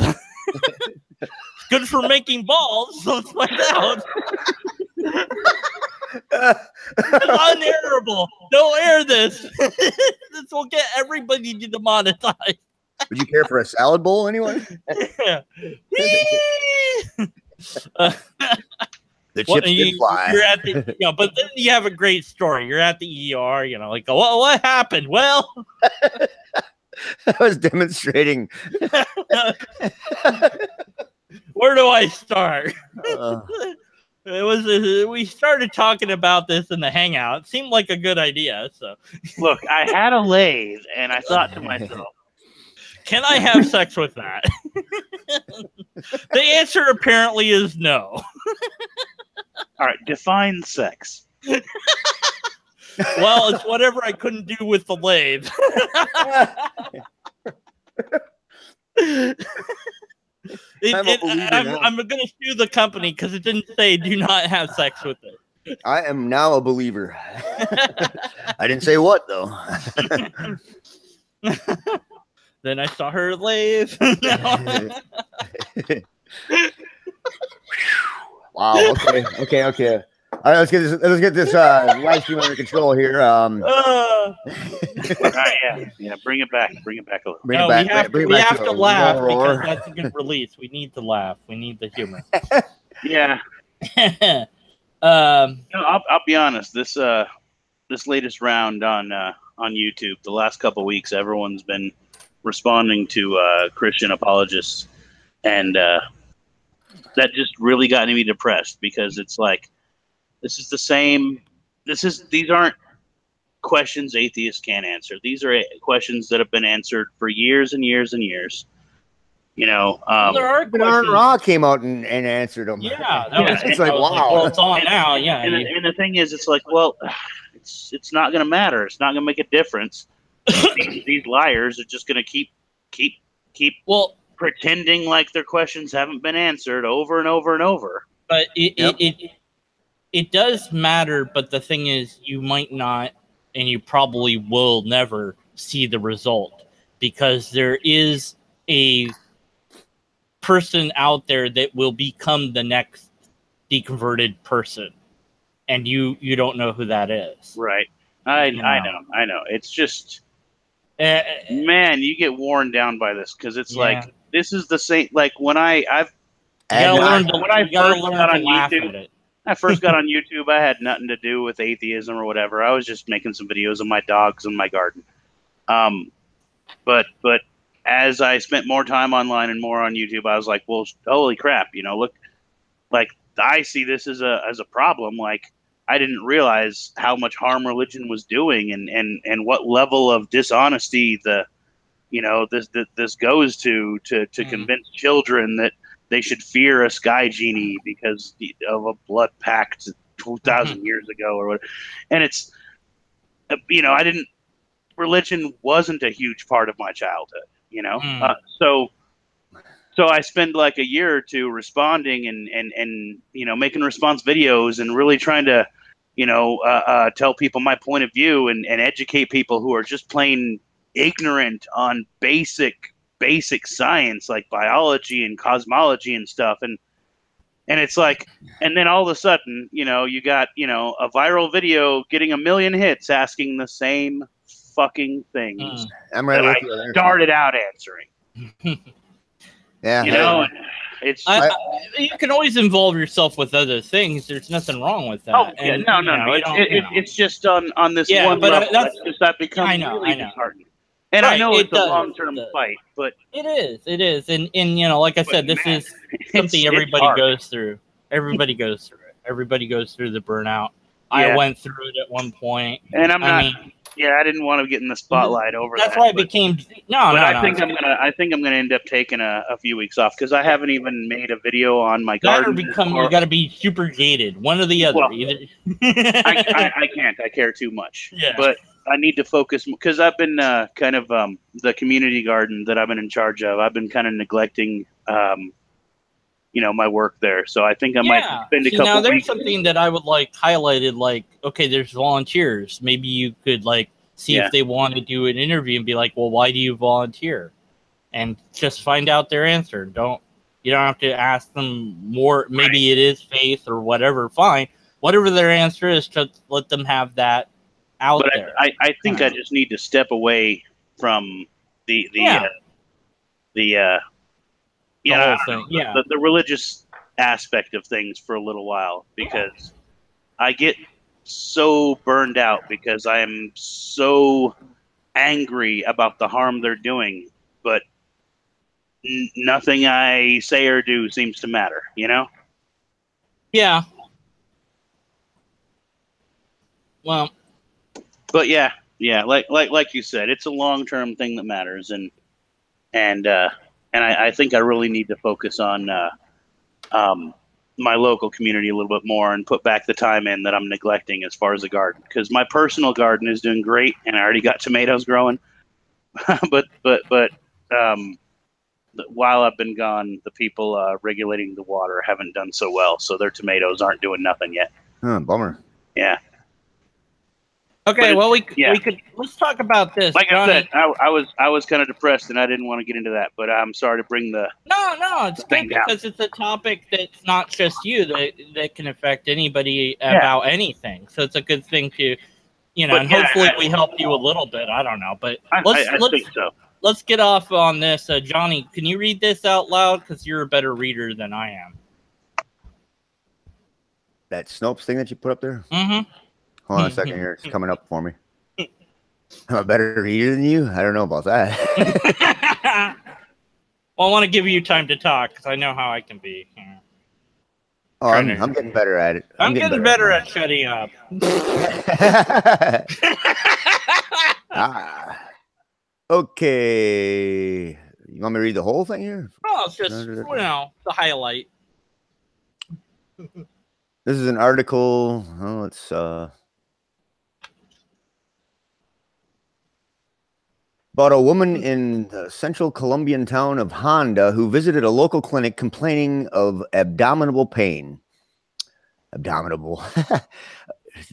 It's good for making balls, so let's find out. Unairable. Don't air this. This will get everybody demonetized. Would you care for a salad bowl anyway? The chips did fly. You're at the, but then you have a great story. You're at the ER, like, what happened? Well, I was demonstrating. Where do I start? We started talking about this in the hangout. It seemed like a good idea. So, look, I had a lathe, and I thought to myself, can I have sex with that? The answer apparently is no. All right, define sex. Well, it's whatever I couldn't do with the lathe. I'm going to sue the company because it didn't say do not have sex with it. I am now a believer. I didn't say what, though. Then I saw her lathe. Wow. Okay. All right, let's get this live stream under control here. Yeah. Bring it back a little. We have to laugh because that's a good release. We need to laugh. We need the humor. Yeah. I'll be honest. This latest round on YouTube, the last couple of weeks, everyone's been responding to Christian apologists, and that just really got me depressed, because it's like, this is the same. These aren't questions atheists can't answer. These are questions that have been answered for years and years and years. There are questions. Raw came out and answered them. Yeah, it's like, wow. Well, it's on now. Yeah, and the thing is, it's like, well, it's not going to matter. It's not going to make a difference. These liars are just going to keep pretending like their questions haven't been answered over and over and over. But it does matter, but the thing is, you might not, and you probably will never see the result, because there is person out there that will become the next deconverted person, and you don't know who that is. Right. I know. It's just, man, you get worn down by this because it's like, this is the same. Like when I've you gotta learn to, when I you gotta first learn got to on laugh YouTube, at it. I first got on YouTube, I had nothing to do with atheism or whatever. I was just making some videos of my dogs in my garden. But as I spent more time online and more on YouTube, I was like, well, holy crap, you know, look, like I see this as a problem. Like I didn't realize how much harm religion was doing and what level of dishonesty this goes to convince children that they should fear a sky genie because of a blood pact 2,000 years ago or whatever. And it's, religion wasn't a huge part of my childhood, so I spend like a year or two responding and making response videos and really trying to, tell people my point of view and educate people who are just plain ignorant on basic science like biology and cosmology and stuff. And it's like, and then all of a sudden, you got, a viral video getting 1 million hits asking the same fucking things I'm right with that I started out answering. Yeah, it's you can always involve yourself with other things. There's nothing wrong with that. Oh yeah, no. It's just on this one level. That becomes really disheartening. And I know it's a long-term fight, but it is, and like I said, this is something everybody goes through. Everybody goes through it. Everybody goes through the burnout. I went through it at one point, and I didn't want to get in the spotlight over that. That's why it became I think I'm gonna end up taking a few weeks off because I haven't even made a video on my garden. You got to be super gated, one or the other. Well, either. I can't. I care too much. Yeah. But I need to focus because I've been kind of the community garden that I've been in charge of. I've been kind of neglecting my work there. So I think I might spend a couple now there's weeks. Something that I would like highlighted, like, okay, there's volunteers. Maybe you could like see if they want to do an interview and be like, well, why do you volunteer? And just find out their answer. You don't have to ask them more. Maybe it is faith or whatever. Fine. Whatever their answer is, just let them have that out there. I think I just need to step away from the religious aspect of things for a little while because I get so burned out because I am so angry about the harm they're doing, but nothing I say or do seems to matter, Yeah. Well, but yeah, like you said, it's a long-term thing that matters, and I think I really need to focus on my local community a little bit more and put back the time in that I'm neglecting as far as the garden, because my personal garden is doing great and I already got tomatoes growing, but while I've been gone, the people regulating the water haven't done so well, so their tomatoes aren't doing nothing yet. Bummer. Yeah. Okay, well, we could let's talk about this. Like Johnny. I said, I was kind of depressed and I didn't want to get into that, but I'm sorry to bring the no, it's good because it's a topic that's not just you that can affect anybody about anything. So it's a good thing to, and hopefully we helped you a little bit. I don't know, but I think so. Let's get off on this. Johnny, can you read this out loud? Because you're a better reader than I am. That Snopes thing that you put up there? Mm-hmm. Hold on a second here. It's coming up for me. I'm a better reader than you? I don't know about that. Well, I want to give you time to talk because I know how I can be. Oh, I'm getting better at it. I'm getting better at shutting up. Okay. You want me to read the whole thing here? Oh, it's just, the highlight. This is an article. Oh, it's about a woman in the central Colombian town of Honda who visited a local clinic complaining of abdominal pain. Abdominal.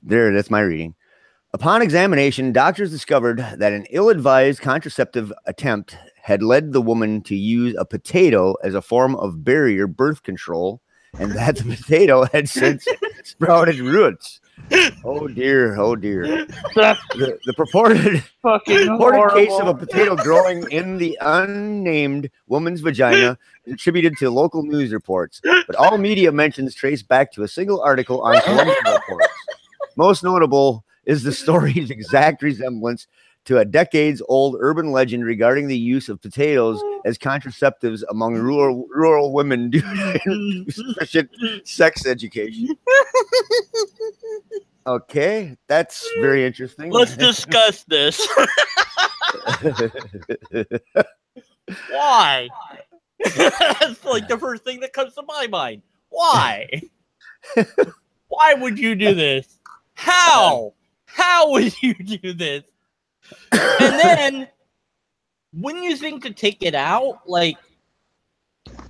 That's my reading. Upon examination, doctors discovered that an ill-advised contraceptive attempt had led the woman to use a potato as a form of barrier birth control, and that the potato had since sprouted roots. Oh dear, oh dear. The purported case of a potato growing in the unnamed woman's vagina is attributed to local news reports, but all media mentions trace back to a single article on Colombian reports. Most notable is the story's exact resemblance to a decades-old urban legend regarding the use of potatoes as contraceptives among rural women due to insufficient sex education. Okay, that's very interesting. Let's discuss this. Why? That's like the first thing that comes to my mind. Why? Why would you do this? How? How would you do this? And then, wouldn't you think to take it out, like,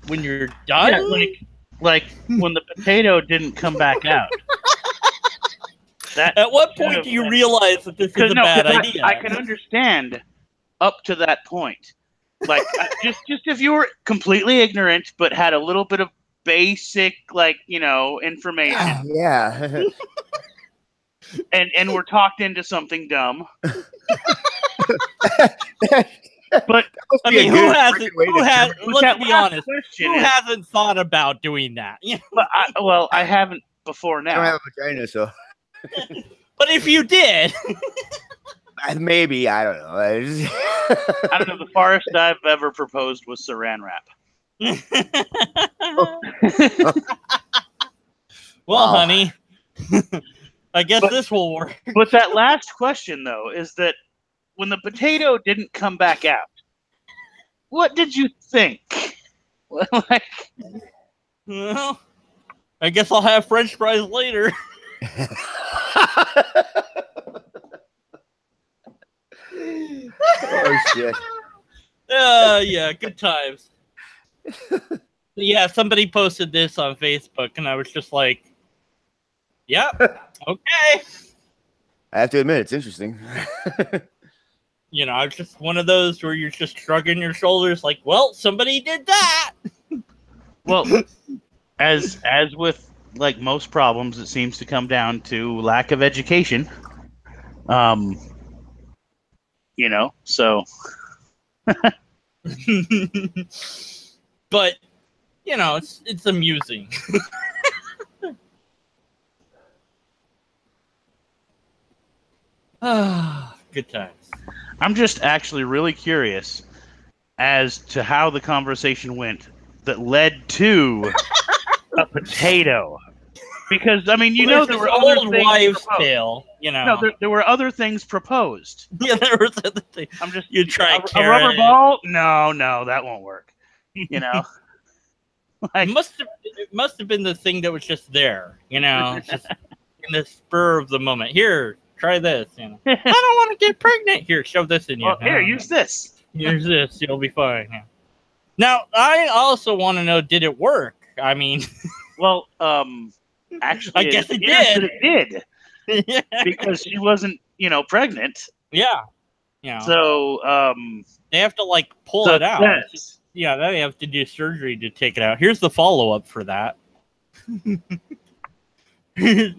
when you're done? Yeah, like when the potato didn't come back out. At what point do you realize that this is a bad idea? I can understand up to that point. Like, just if you were completely ignorant, but had a little bit of basic, like, information. Yeah. And we're talked into something dumb. But I mean, who hasn't? Let's be honest. Who hasn't thought about doing that? Well, I haven't before now. I don't have a vagina, so. But if you did, maybe, I don't know. I don't know. The farthest I've ever proposed was Saran wrap. Well, honey, I guess this will work. But that last question, though, is that when the potato didn't come back out, what did you think? Like, well, I guess I'll have French fries later. Oh shit. Yeah, good times. Yeah, somebody posted this on Facebook and I was just like, yeah, okay. I have to admit, it's interesting. I was just one of those where you're just shrugging your shoulders like, well, somebody did that. Well, as with like most problems, it seems to come down to lack of education. So. But, it's amusing. Good times. I'm just actually really curious as to how the conversation went that led to a potato. Because, I mean, there were old wives' tale, No, there were other things proposed. Yeah, there was other things. I'm just... You try a rubber ball? No, that won't work. Like, it must have been the thing that was just there, just in the spur of the moment. Here, try this. I don't want to get pregnant. Here, shove this in you. Well, here, use this. Use this. You'll be fine. Yeah. Now, I also want to know, did it work? I mean, well, actually, I guess it did. It did. Because she wasn't, pregnant. Yeah. So, they have to pull it out. Yeah, they have to do surgery to take it out. Here's the follow-up for that. There's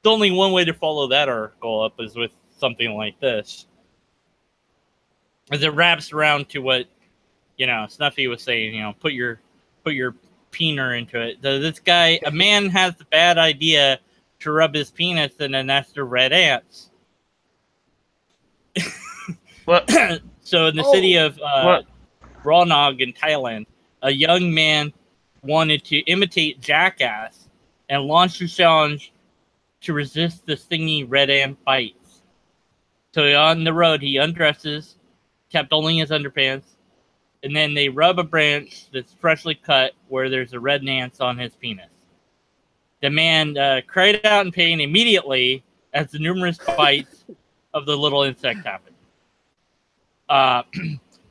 only one way to follow that article up is with something like this. As it wraps around to what, Snuffy was saying, put your peener into it. This guy, a man has the bad idea to rub his penis in a nest of red ants. What? So in the city of Ranong in Thailand, a young man wanted to imitate Jackass and launched a challenge to resist the stinging red ant bites. So on the road, he undresses, kept only his underpants, and then they rub a branch that's freshly cut where there's a red ants on his penis. The man cried out in pain immediately as the numerous bites of the little insect happened.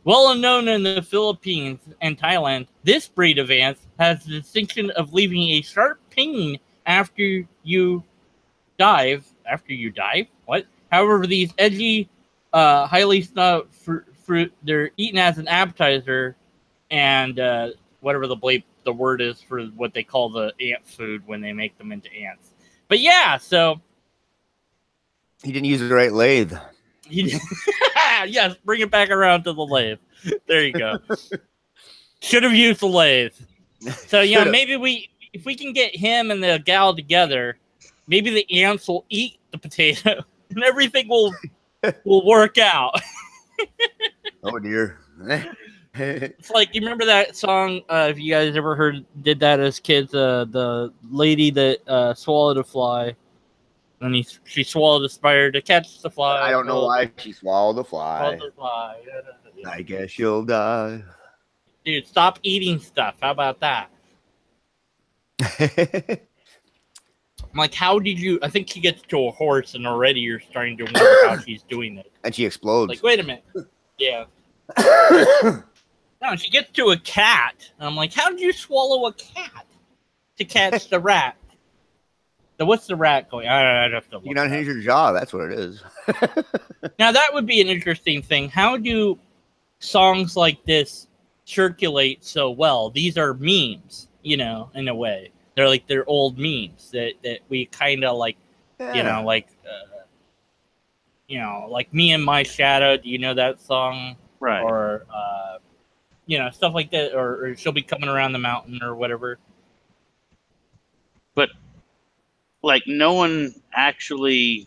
Well known in the Philippines and Thailand, this breed of ants has the distinction of leaving a sharp ping after you dive. After you dive? What? However, these edgy, highly fruit. They're eaten as an appetizer, and whatever the word is for what they call the ant food when they make them into ants. But yeah, so he didn't use the right lathe. Yes, bring it back around to the lathe. There you go. Should have used the lathe. So maybe if we can get him and the gal together, maybe the ants will eat the potato and everything will work out. Oh dear. It's like, you remember that song, if you guys ever did that as kids, the lady that swallowed a fly, and she swallowed a spider to catch the fly. I don't know why she swallowed the fly. Yeah. I guess she'll die. Dude, stop eating stuff. How about that? I'm like, how did you... I think she gets to a horse, and already you're starting to wonder how she's doing it. And she explodes. Like, wait a minute. Yeah. No, she gets to a cat. And I'm like, how did you swallow a cat to catch the rat? So what's the rat going? I'd have to look. You can unhinge your jaw. That's what it is. Now, that would be an interesting thing. How do songs like this circulate so well? These are memes, in a way. They're old memes that we kind of like, like Me and My Shadow. Do you know that song? Right. Or, stuff like that. Or She'll Be Coming Around the Mountain or whatever. But, no one actually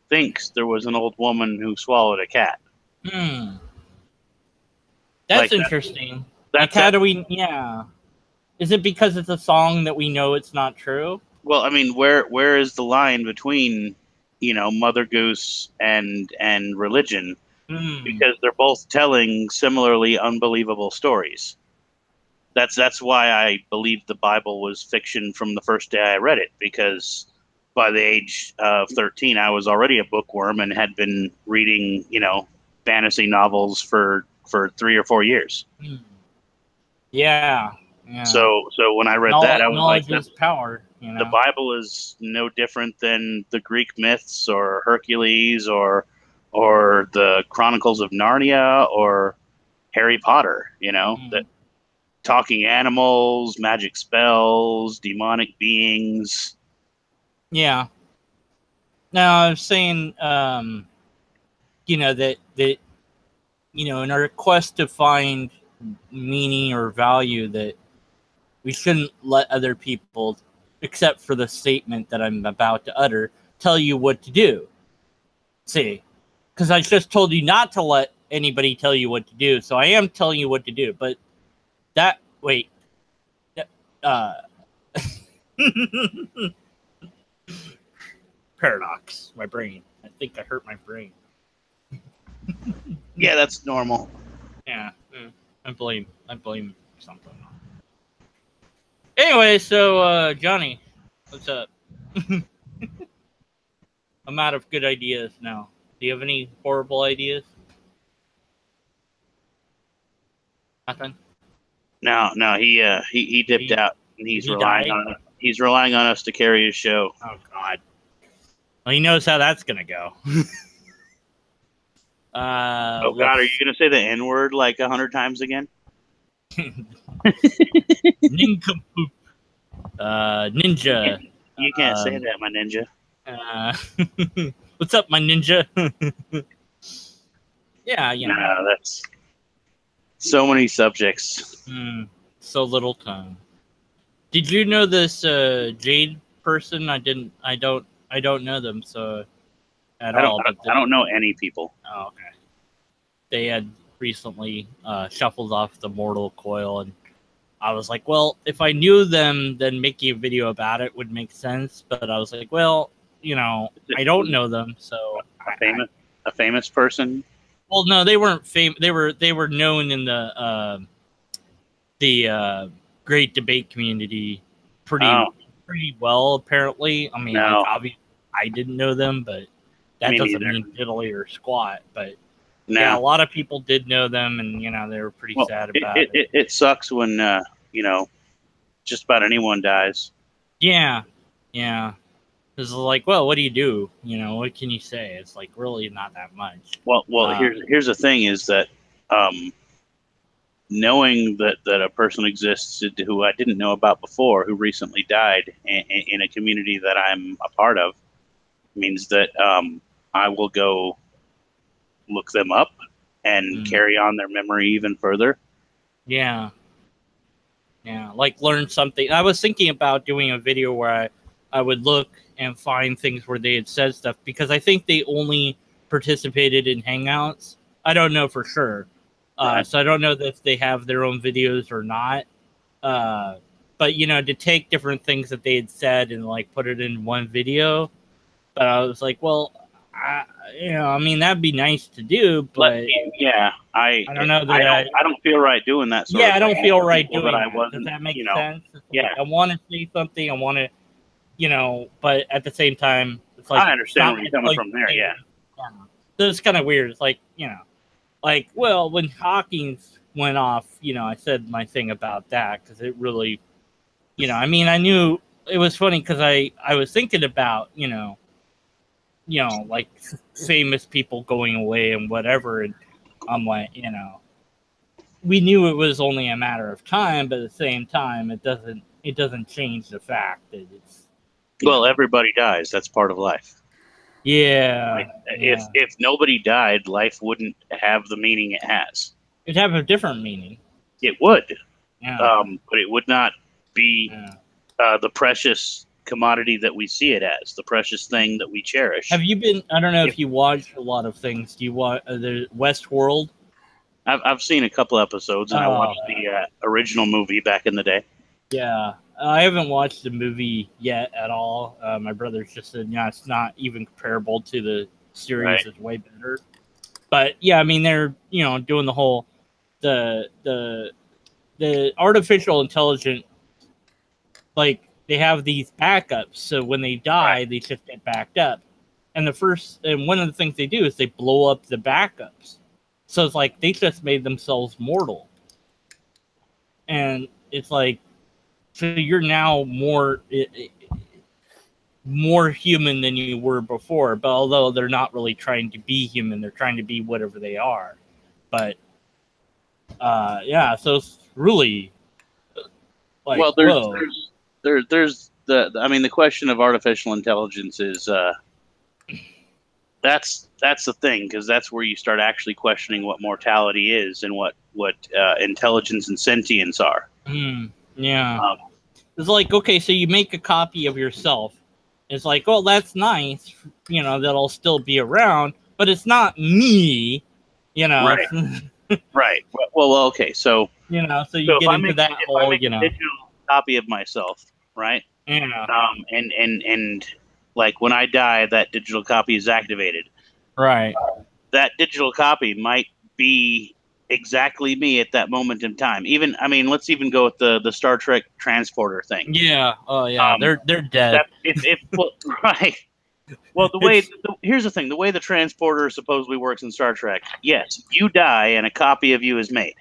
thinks there was an old woman who swallowed a cat. That's interesting. How do we... Yeah. Is it because it's a song that we know it's not true? Well, I mean, where is the line between, Mother Goose and religion? Because they're both telling similarly unbelievable stories. That's why I believed the Bible was fiction from the first day I read it, because by the age of 13, I was already a bookworm and had been reading, fantasy novels for 3 or 4 years. Yeah. So when I read that, I was like, "Knowledge is power." The Bible is no different than the Greek myths or Hercules or the Chronicles of Narnia or Harry Potter. That talking animals, magic spells, demonic beings. Yeah. Now, I was saying, that in our quest to find meaning or value, that we shouldn't let other people, except for the statement that I'm about to utter, tell you what to do. See, because I just told you not to let anybody tell you what to do, so I am telling you what to do. But paradox. My brain. I think I hurt my brain. Yeah, that's normal. Yeah, I blame something. Anyway, so Johnny, what's up? I'm out of good ideas now. Do you have any horrible ideas? Nothing. No, he dipped out, and he's relying on us to carry his show. Oh God. Well, he knows how that's gonna go. Oh God, are you gonna say the N-word like 100 times again? Nincompoop. Ninja. You can't say that, my ninja. What's up, my ninja? Yeah, No, that's so many subjects. So little time. Did you know this Jade person? I don't know them at all. I don't know any people. Oh, okay. They had recently shuffled off the mortal coil, and I was like, well, if I knew them, then making a video about it would make sense. But I was like, well, I don't know them, so a famous person. Well, no, they weren't famous. They were known in the great debate community pretty well, apparently. I mean, obviously, I didn't know them, but that doesn't mean diddly or squat. But yeah, a lot of people did know them, and they were pretty sad about it. It sucks when just about anyone dies. Yeah. It's like, well, what do you do? What can you say? It's like really not that much. Well, here's the thing: is that knowing that a person exists who I didn't know about before, who recently died in a community that I'm a part of, means that I will go look them up and carry on their memory even further. Yeah. Yeah, like learn something. I was thinking about doing a video where I would look and find things where they had said stuff, because I think they only participated in Hangouts. I don't know for sure. Right. So I don't know if they have their own videos or not. But, you know, to take different things that they had said and like put it in one video. But I was like, well, I mean, that'd be nice to do, but yeah, I don't know that I don't feel right doing that. I don't feel right doing that. Does that make sense? Yeah, I want to say something. I want to, you know, but at the same time, it's like I understand where you're coming from there. Yeah. So it's kind of weird. It's like, you know, like, well, when Hawkins went off, you know, I said my thing about that because it really, you know, I mean, I knew it was funny because I was thinking about, you know, like famous people going away and whatever, and I'm like, you know, we knew it was only a matter of time, but at the same time, it doesn't change the fact that it's. Well, everybody dies. That's part of life. Yeah. Like, if nobody died, life wouldn't have the meaning it has. It'd have a different meaning. It would. Yeah. But it would not be the precious commodity that we see it as, the precious thing that we cherish. Have you been? I don't know if you watch a lot of things. Do you watch the Westworld? I've seen a couple episodes, and I watched the original movie back in the day. Yeah, I haven't watched the movie yet at all. My brother's just said, yeah, it's not even comparable to the series. Right. It's way better. But yeah, I mean, they're, you know, doing the whole the artificial intelligence, like they have these backups, so when they die, they just get backed up. And one of the things they do is they blow up the backups. So it's like they just made themselves mortal. And it's like, so you're now more human than you were before. But although they're not really trying to be human, they're trying to be whatever they are. But yeah, so it's really like, well, there's the question of artificial intelligence is that's the thing, because that's where you start actually questioning what mortality is and what intelligence and sentience are. Yeah. It's like, okay, so you make a copy of yourself. It's like, oh, that's nice, you know, that'll still be around, but it's not me, you know. Right. Right. Well, okay, so you know, so you get into that whole, you know, a digital copy of myself, right? Yeah. And like when I die, that digital copy is activated. Right. That digital copy might be exactly me at that moment in time. Even, I mean, let's even go with the Star Trek transporter thing. Yeah. Oh yeah. They're dead. Right. Well, here's the thing: the way the transporter supposedly works in Star Trek, yes, you die and a copy of you is made.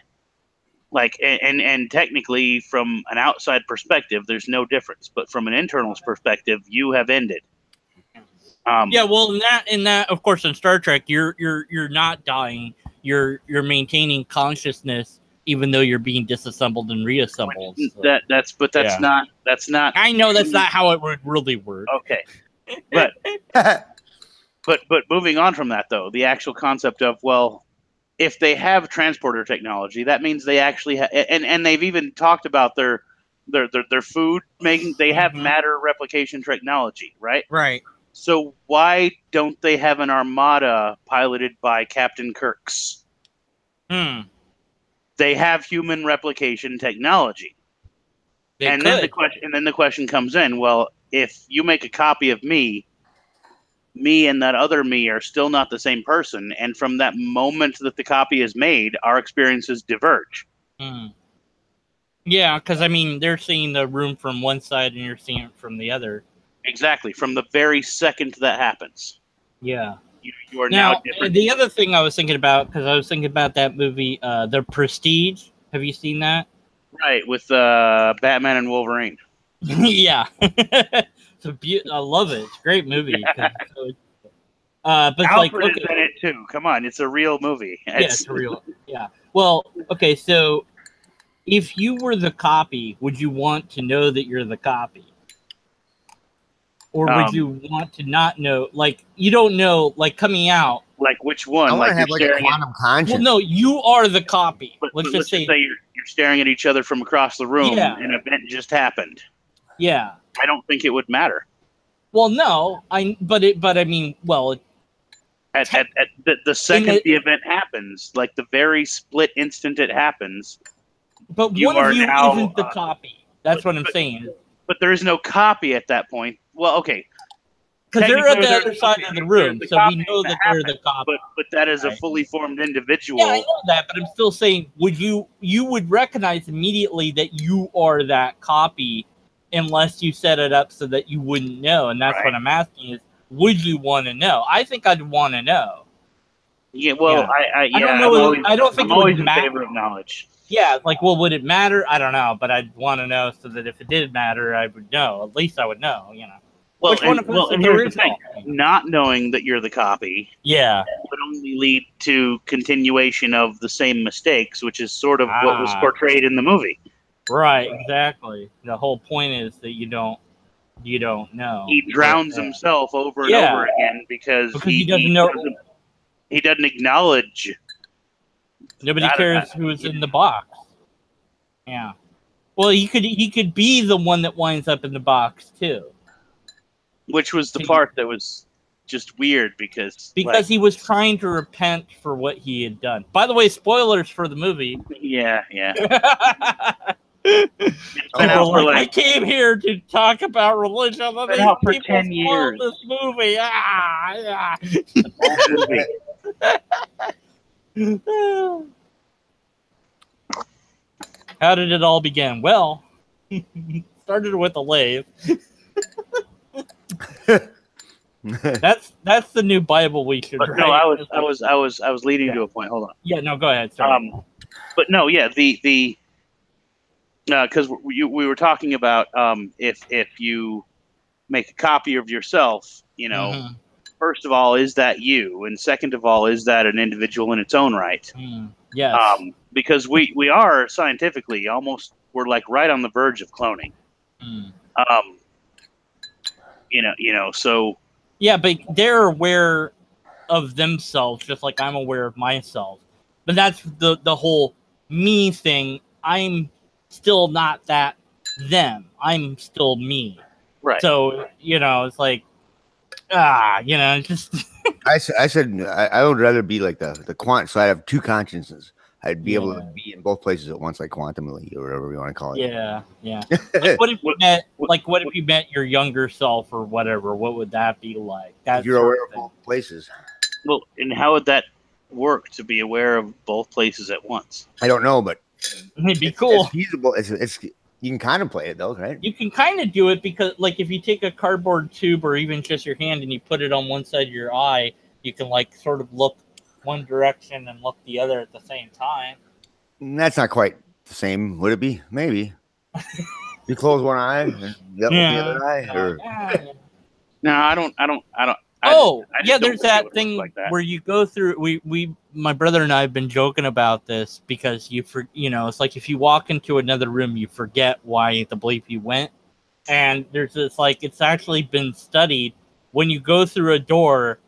Like, and technically, from an outside perspective, there's no difference. But from an internal perspective, you have ended. Yeah. Well, in that, of course, in Star Trek, you're not dying. You're maintaining consciousness, even though you're being disassembled and reassembled. So. That's not. I know that's not how it would really work. Okay. But moving on from that, though, the actual concept of, well, if they have transporter technology, that means they actually and they've even talked about their food making. They have matter replication technology, right? Right. So why don't they have an armada piloted by Captain Kirk's? They have human replication technology. Then the question comes in, well, if you make a copy of me and that other me are still not the same person, and from that moment that the copy is made, our experiences diverge. Yeah, because I mean, they're seeing the room from one side and you're seeing it from the other. Exactly, from the very second that happens. Yeah. You are now different. The other thing I was thinking about, because I was thinking about that movie, The Prestige. Have you seen that? Right, with Batman and Wolverine. Yeah. I love it. It's a great movie. But it's Alfred like, okay. is in it too. Come on, it's a real movie. It's real. Yeah. Well, okay, so if you were the copy, would you want to know that you're the copy? Or would you want to not know? Like, you don't know, like, coming out. Like, which one? I want Like, to have like a quantum conscience. Well, no, you are the copy. But let's just say you're staring at each other from across the room. Yeah. An event just happened. Yeah. I don't think it would matter. Well, no, but I mean, well, at the second the event happens, like the very split instant it happens. But one of you isn't the copy. That's what I'm saying. But there is no copy at that point. Well, okay. Because they're at the other side of the room, so we know that they're the copy. But that is a fully formed individual. Yeah, I know that, but I'm still saying, you would recognize immediately that you are that copy, unless you set it up so that you wouldn't know. And that's what I'm asking is, would you want to know? I think I'd want to know. Yeah, well, I don't know. I don't think I'm always it would in favor of knowledge. Yeah, like, well, would it matter? I don't know, but I'd want to know so that if it did matter, I would know. At least I would know, you know. Well, and here's the thing. Not knowing that you're the copy would only lead to continuation of the same mistakes, which is sort of what was portrayed in the movie. Right, exactly. The whole point is that you don't know. He drowns himself over and over again because he doesn't know. He doesn't acknowledge. Nobody cares who's in the box. Yeah. Well, he could be the one that winds up in the box too. Which was the part that was just weird because he was trying to repent for what he had done. By the way, spoilers for the movie. Yeah. I came here to talk about religion. It's been out for 10 years. This movie. How did it all begin? Well, started with a lathe. That's the new Bible we should write. No, I was leading to a point. Hold on. Yeah, no, go ahead. Sorry. But no, yeah, the because we were talking about if you make a copy of yourself, you know, first of all, is that you, and second of all, is that an individual in its own right? Yes. Because we are scientifically we're like right on the verge of cloning. You know, so yeah, but they're aware of themselves just like I'm aware of myself. But that's the whole me thing. I'm still not that them. I'm still me. Right. So, you know, it's like you know, just I said I would rather be like the quant, so I have two consciences. I'd be able to be in both places at once, like quantumly or whatever you want to call it. Yeah. Like, what if you met your younger self or whatever? What would that be like? If you're aware of both places. Well, and how would that work to be aware of both places at once? I don't know, but it'd be cool. It's feasible. It's you can contemplate it though, right? You can kind of do it because, like, if you take a cardboard tube or even just your hand and you put it on one side of your eye, you can like sort of look one direction and look the other at the same time. That's not quite the same, would it be? Maybe. You close one eye and the other eye, or no, I don't. There's that thing like that, where you go through. My brother and I have been joking about this because it's like if you walk into another room, you forget why the bleep you went, and there's this like it's actually been studied when you go through a door.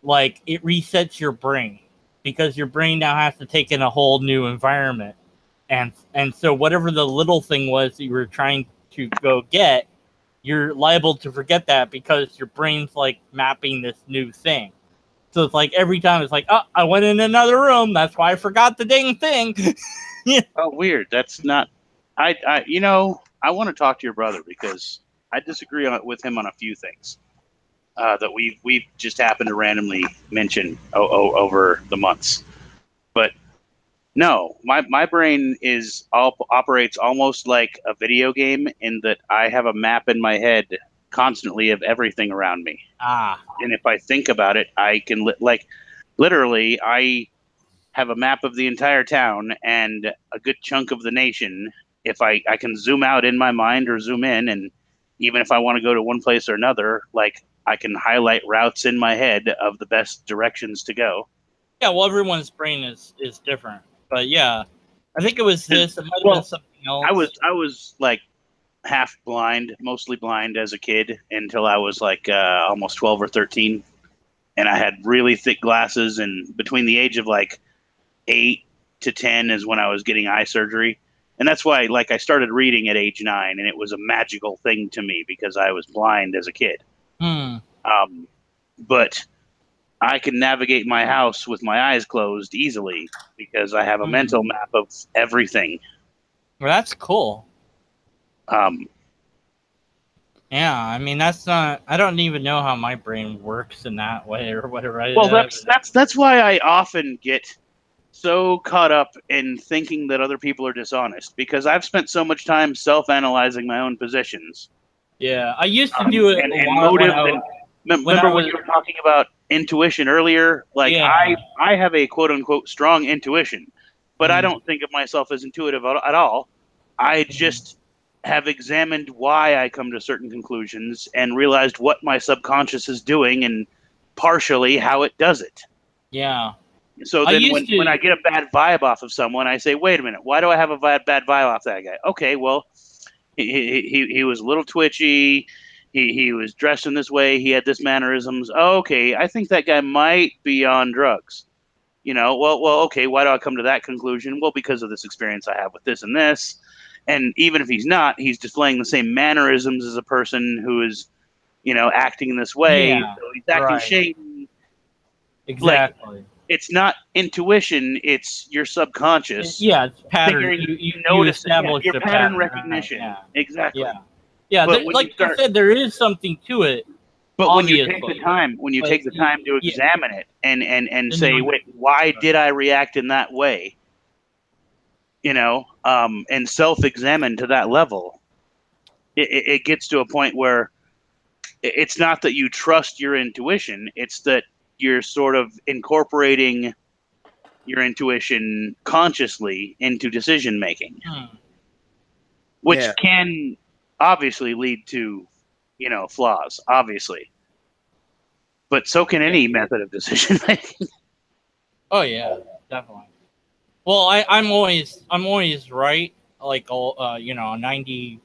Like, it resets your brain because your brain now has to take in a whole new environment. And so whatever the little thing was that you were trying to go get, you're liable to forget that because your brain's like mapping this new thing. So it's like every time it's like, oh, I went in another room. That's why I forgot the dang thing. Oh, weird. That's not, I want to talk to your brother because I disagree with him on a few things. That we've just happened to randomly mention over the months, but no, my brain operates almost like a video game in that I have a map in my head constantly of everything around me. And if I think about it, I can literally I have a map of the entire town and a good chunk of the nation. If I can zoom out in my mind or zoom in, and even if I want to go to one place or another, like, I can highlight routes in my head of the best directions to go. Yeah, well, everyone's brain is different. But yeah, I think it was this. It might have been something else. I was like half blind, mostly blind as a kid until I was like almost 12 or 13. And I had really thick glasses. And between the age of like 8 to 10 is when I was getting eye surgery. And that's why like I started reading at age 9, and it was a magical thing to me because I was blind as a kid. But I can navigate my house with my eyes closed easily because I have a mental map of everything. Well, that's cool. Yeah, I mean that's not. I don't even know how my brain works in that way or whatever. Well, that's why I often get so caught up in thinking that other people are dishonest because I've spent so much time self-analyzing my own positions. Yeah, I used to do it. Remember when you were talking about intuition earlier? Like I have a quote-unquote strong intuition, but I don't think of myself as intuitive at all. I just have examined why I come to certain conclusions and realized what my subconscious is doing and partially how it does it. Yeah. So then when I get a bad vibe off of someone, I say, wait a minute, why do I have a bad vibe off that guy? Okay, well, he was a little twitchy. He was dressed in this way. He had this mannerisms. Oh, okay, I think that guy might be on drugs. You know, well, okay, why do I come to that conclusion? Well, because of this experience I have with this and this. And even if he's not, he's displaying the same mannerisms as a person who is, you know, acting in this way. Yeah, so he's acting shady. Exactly. Like, it's not intuition; it's your subconscious. It's pattern. You notice your pattern recognition. Exactly. Yeah. Like I said, there is something to it. But when you take the time, to examine it and say, wait, why did I react in that way? You know, and self-examine to that level, it gets to a point where it's not that you trust your intuition; it's that you're sort of incorporating your intuition consciously into decision making, which can obviously lead to, you know, flaws, obviously. But so can any method of decision making. Oh yeah, definitely. Well, I'm always right, like 90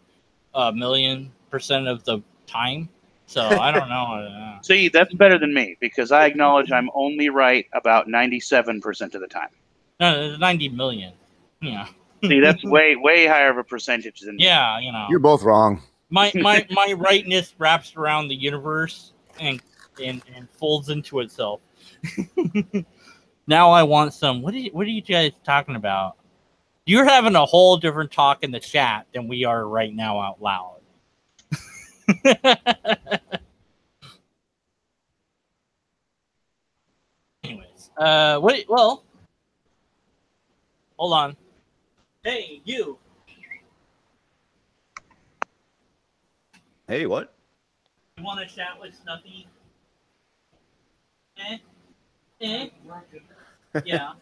million% of the time. So I don't know. See, that's better than me because I acknowledge I'm only right about 97% of the time. No, 90 million. Yeah. See, that's way higher of a percentage than me. Yeah, you know. You're both wrong. My rightness wraps around the universe and folds into itself. Now I want some. What are you guys talking about? You're having a whole different talk in the chat than we are right now out loud. Anyways, well, hold on. Hey, you. Hey, what? You want to chat with Snuffy? Yeah.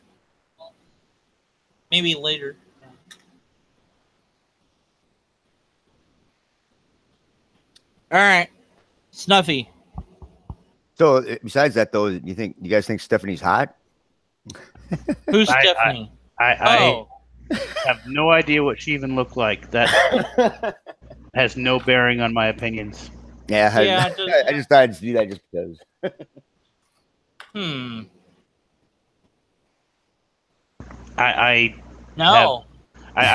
Maybe later. All right, Snuffy. So besides that, though, you guys think Stephanie's hot? Who's Stephanie? I have no idea what she even looked like. That has no bearing on my opinions. Yeah, I just thought I'd do that just because. I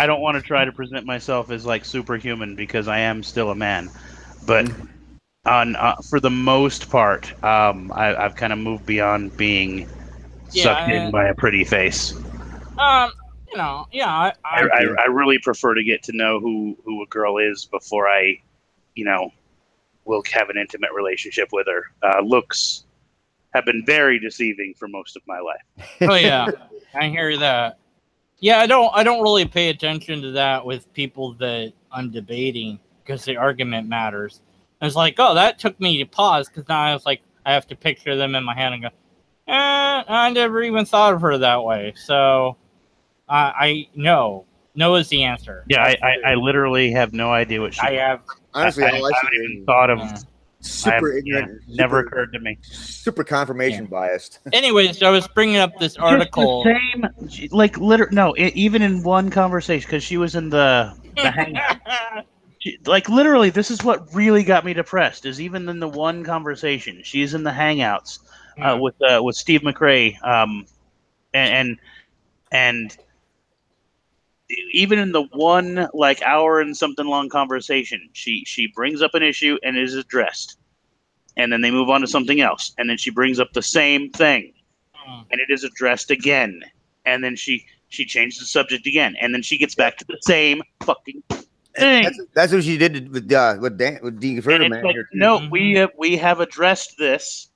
don't want to try to present myself as like superhuman because I am still a man, but for the most part, I've kind of moved beyond being sucked in by a pretty face. I really prefer to get to know who a girl is before I, will have an intimate relationship with her. Looks have been very deceiving for most of my life. Oh yeah, I hear that. Yeah, I don't really pay attention to that with people that I'm debating because the argument matters. I was like, oh, that took me to pause because now I was like, I have to picture them in my hand and go, I never even thought of her that way. So I no is the answer. Yeah, I literally have no idea what she. Honestly, I haven't even thought of super ignorant. Never occurred to me. Super confirmation biased. Anyways, I was bringing up this article. Just the same, like even in one conversation, because she was in the hangout. Like literally, this is what really got me depressed. Is even in the one conversation, she's in the hangouts with Steve McRae, and even in the one like hour and something long conversation, she brings up an issue and is addressed, and then they move on to something else, and then she brings up the same thing, and it is addressed again, and then she changes the subject again, and then she gets back to the same fucking thing. That's what she did with Deconverted Man. Like, no, we have addressed this.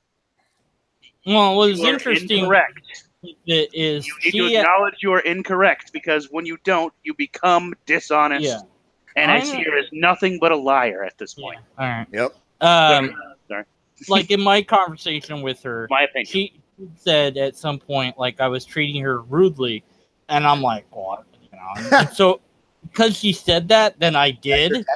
Well, what was interesting incorrect. Is you need to acknowledge you are incorrect, because when you don't, you become dishonest. Yeah. And I see her as nothing but a liar at this point. Yeah. All right. Yep. Sorry. Like in my conversation with her, my opinion, she said at some point, like, I was treating her rudely, and I'm like, what? You know? And so because she said that, then I did.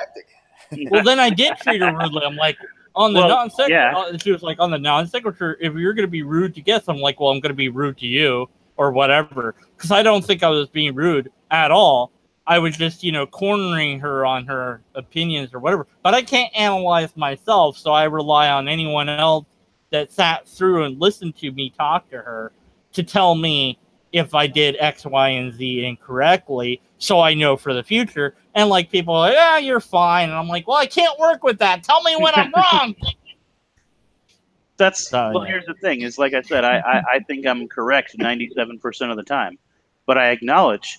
Well, then I did treat her rudely. I'm like, on the non-sequitur, she was like, on the non-sequitur, if you're going to be rude to guests, I'm like, well, I'm going to be rude to you or whatever. Because I don't think I was being rude at all. I was just, cornering her on her opinions or whatever. But I can't analyze myself, so I rely on anyone else that sat through and listened to me talk to her to tell me if I did X, Y, and Z incorrectly, so I know for the future. And like people are like, yeah, you're fine. And I'm like, well, I can't work with that. Tell me when I'm wrong. Here's the thing, is like I said, I think I'm correct 97% of the time. But I acknowledge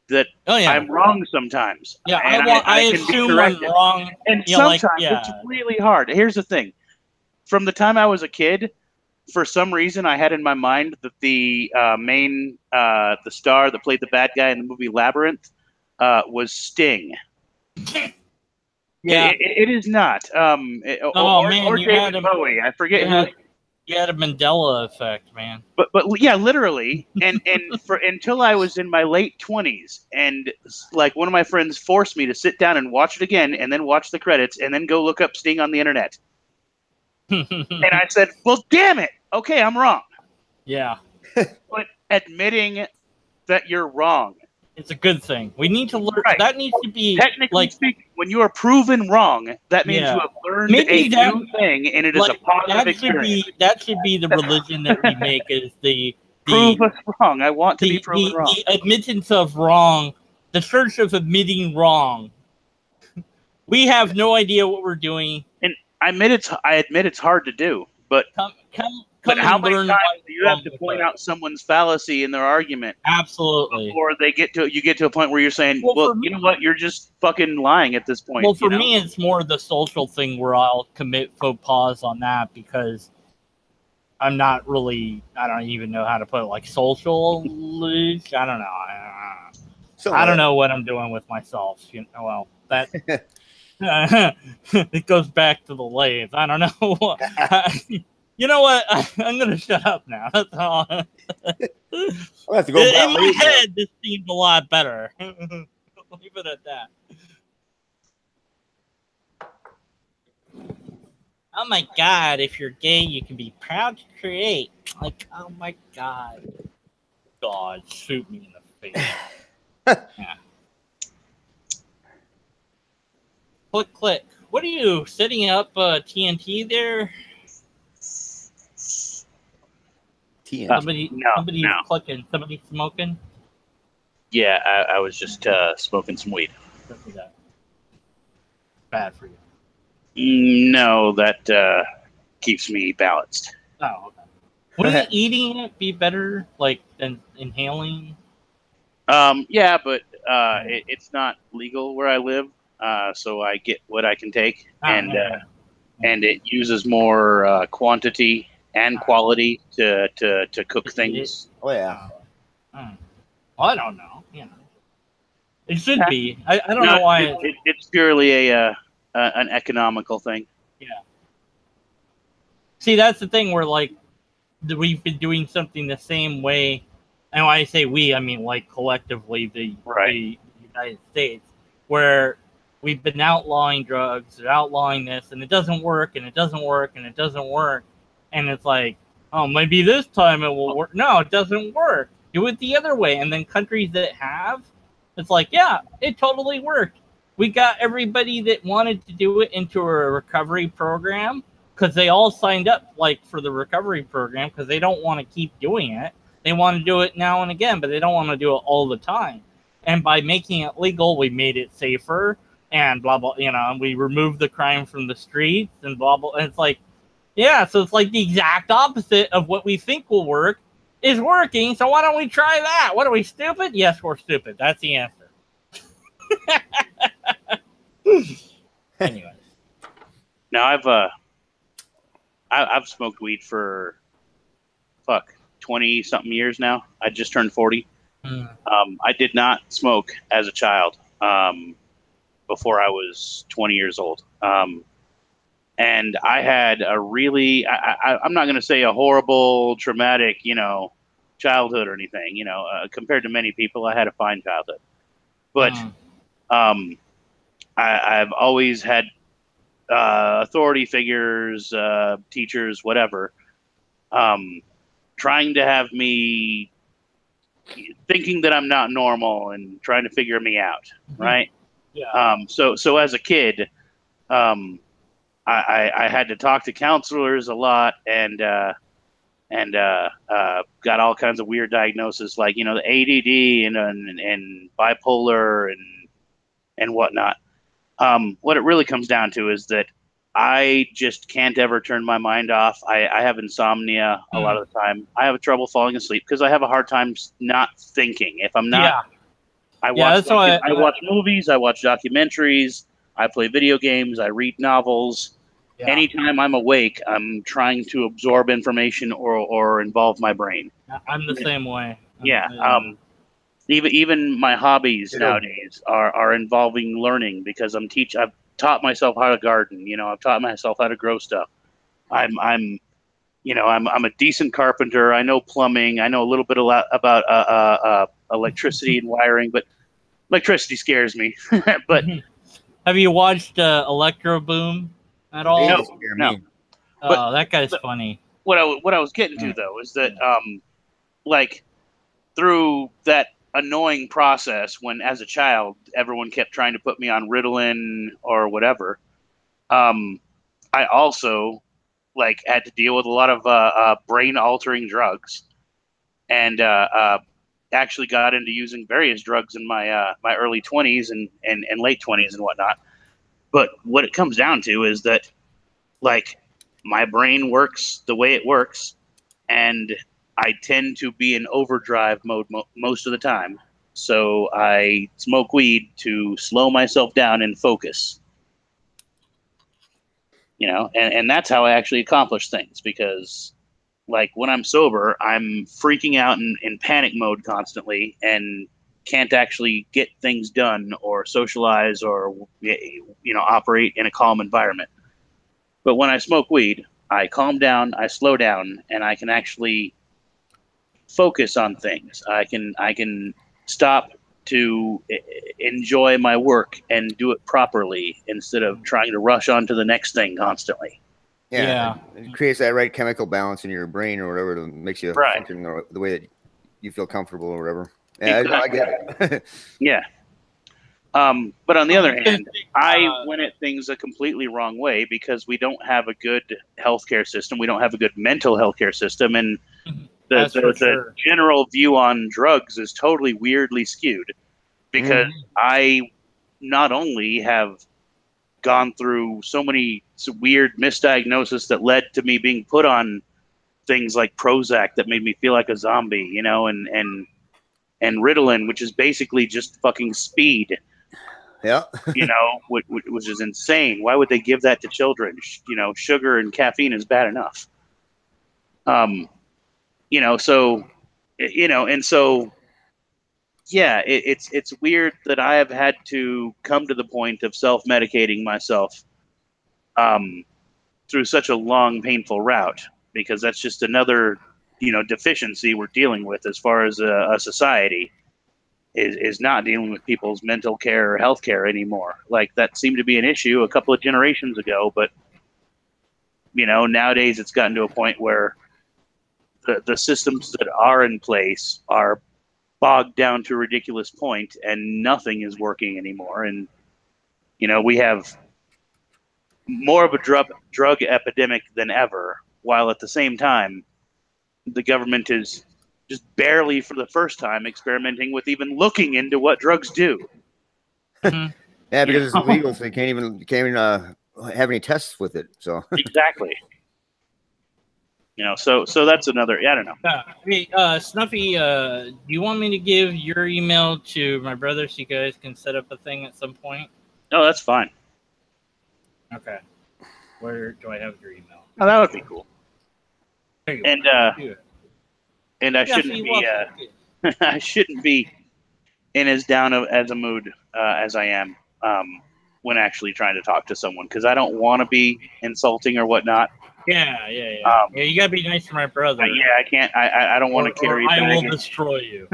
that I'm wrong sometimes. Yeah, I assume I'm wrong. And sometimes it's really hard. Here's the thing. From the time I was a kid, for some reason, I had in my mind that the the star that played the bad guy in the movie Labyrinth was Sting. Yeah, it is not. Or David Bowie. I forget. You had a Mandela effect, man. But yeah, literally, and for until I was in my late 20s, and like one of my friends forced me to sit down and watch it again, and then watch the credits, and then go look up Sting on the internet. And I said, well, damn it. Okay, I'm wrong. Yeah. But admitting that you're wrong. It's a good thing. We need to learn. Right. That needs to be... Technically speaking, when you are proven wrong, that means you have learned a new thing, and it is a positive experience. That should be the religion that we make, is the prove us wrong. I want to be proven wrong. The admittance of wrong. The church of admitting wrong. We have no idea what we're doing. And I admit it's hard to do, but but how many times do you have to point out someone's fallacy in their argument? Absolutely. Before you get to a point where you're saying, well you know what, you're just fucking lying at this point. Well, for me, it's more the social thing where I'll commit faux pas on that, because I'm not really, I don't even know how to put it, like social. I don't know. I don't know what I'm doing with myself. Well, that... it goes back to the lathe. I don't know. You know what? I'm going to shut up now. That's all. I'll have to go back. In my head, this seems a lot better. Leave it at that. Oh my God, if you're gay, you can be proud to create. Like, oh my God. God, shoot me in the face. Yeah. Click, click. What are you setting up TNT there? TNT. Somebody's clicking. Somebody's smoking. Yeah, I was just smoking some weed. Bad for you. No, that keeps me balanced. Oh, okay. Wouldn't eating it be better, like, than inhaling? Yeah, but it's not legal where I live. So I get what I can take, and it uses more quantity and quality to cook things. Oh yeah. Well, I don't know. It should be. I don't know why. It's purely an economical thing. Yeah. See, that's the thing where like we've been doing something the same way, and when I say we, I mean like collectively the United States, where we've been outlawing drugs, and outlawing this, and it doesn't work, and it doesn't work, and it doesn't work. And it's like, oh, maybe this time it will work. No, it doesn't work. Do it the other way. And then countries that have, it's like, yeah, it totally worked. We got everybody that wanted to do it into a recovery program because they all signed up like for the recovery program because they don't want to keep doing it. They want to do it now and again, but they don't want to do it all the time. And by making it legal, we made it safer and blah, blah, and we removed the crime from the streets and blah, blah. And it's like, yeah, so it's like the exact opposite of what we think will work is working. So why don't we try that? What are we, stupid? Yes, we're stupid. That's the answer. Anyway. Now I've smoked weed for 20 something years now. I just turned 40. I did not smoke as a child before I was 20 years old. And I had a really, I'm not going to say a horrible, traumatic, childhood or anything, compared to many people, I had a fine childhood. But I've always had authority figures, teachers, whatever, trying to have me thinking that I'm not normal and trying to figure me out, right? Yeah. So as a kid, I had to talk to counselors a lot and got all kinds of weird diagnoses like, the ADD and bipolar and whatnot. What it really comes down to is that I just can't ever turn my mind off. I have insomnia a lot of the time. I have trouble falling asleep because I have a hard time not thinking. If I'm not, I watch movies, I watch documentaries, I play video games, I read novels. Yeah. Anytime I'm awake, I'm trying to absorb information or involve my brain. I'm the same way. Even my hobbies nowadays are involving learning because I've taught myself how to garden. I've taught myself how to grow stuff. I'm a decent carpenter. I know plumbing. I know a little bit about electricity and wiring, but electricity scares me. But have you watched Electro Boom at all? No. Oh, that guy's funny. What I was getting to though is that through that annoying process when as a child everyone kept trying to put me on Ritalin or whatever, I also had to deal with a lot of brain altering drugs and actually got into using various drugs in my my early 20s and late 20s and whatnot. But what it comes down to is that my brain works the way it works, and I tend to be in overdrive mode most of the time. So I smoke weed to slow myself down and focus. And that's how I actually accomplish things because when I'm sober, I'm freaking out in panic mode constantly and can't actually get things done or socialize or, operate in a calm environment. But when I smoke weed, I calm down, I slow down, and I can actually focus on things. I can stop to enjoy my work and do it properly instead of trying to rush on to the next thing constantly. Yeah. It creates that right chemical balance in your brain or whatever that makes you function the way that you feel comfortable or whatever. Yeah, exactly. I get it. Yeah. But on the other hand, I went at things a completely wrong way because we don't have a good healthcare system. We don't have a good mental healthcare system. And the general view on drugs is totally weirdly skewed because I not only have gone through so many weird misdiagnoses that led to me being put on things like Prozac that made me feel like a zombie, and Ritalin, which is basically just fucking speed. Yeah. Which is insane. Why would they give that to children? Sugar and caffeine is bad enough. It's weird that I have had to come to the point of self-medicating myself through such a long, painful route, because that's just another, deficiency we're dealing with as far as a society. is not dealing with people's mental care or health care anymore. Like, that seemed to be an issue a couple of generations ago, but nowadays it's gotten to a point where the systems that are in place are bogged down to a ridiculous point, and nothing is working anymore. And we have more of a drug epidemic than ever, while at the same time the government is just barely, for the first time, experimenting with even looking into what drugs do. Yeah, because it's illegal, so they can't even have any tests with it. So exactly. So that's another. I don't know. Hey, Snuffy, do you want me to give your email to my brother so you guys can set up a thing at some point? No, that's fine. Okay. Where do I have your email? Oh, that would be cool. There you go. And I shouldn't be. I shouldn't be in as down as a mood as I am when actually trying to talk to someone, because I don't want to be insulting or whatnot. Yeah. You gotta be nice to my brother. Yeah, I can't. I don't want to carry. I will destroy you.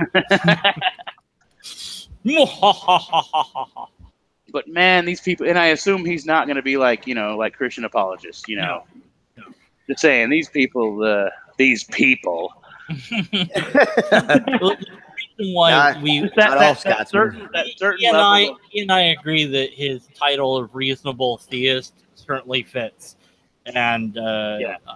But man, these people, and I assume he's not going to be like like Christian apologists. No. Just saying, these people. Why that certain level. He and I agree that his title of reasonable theist certainly fits. And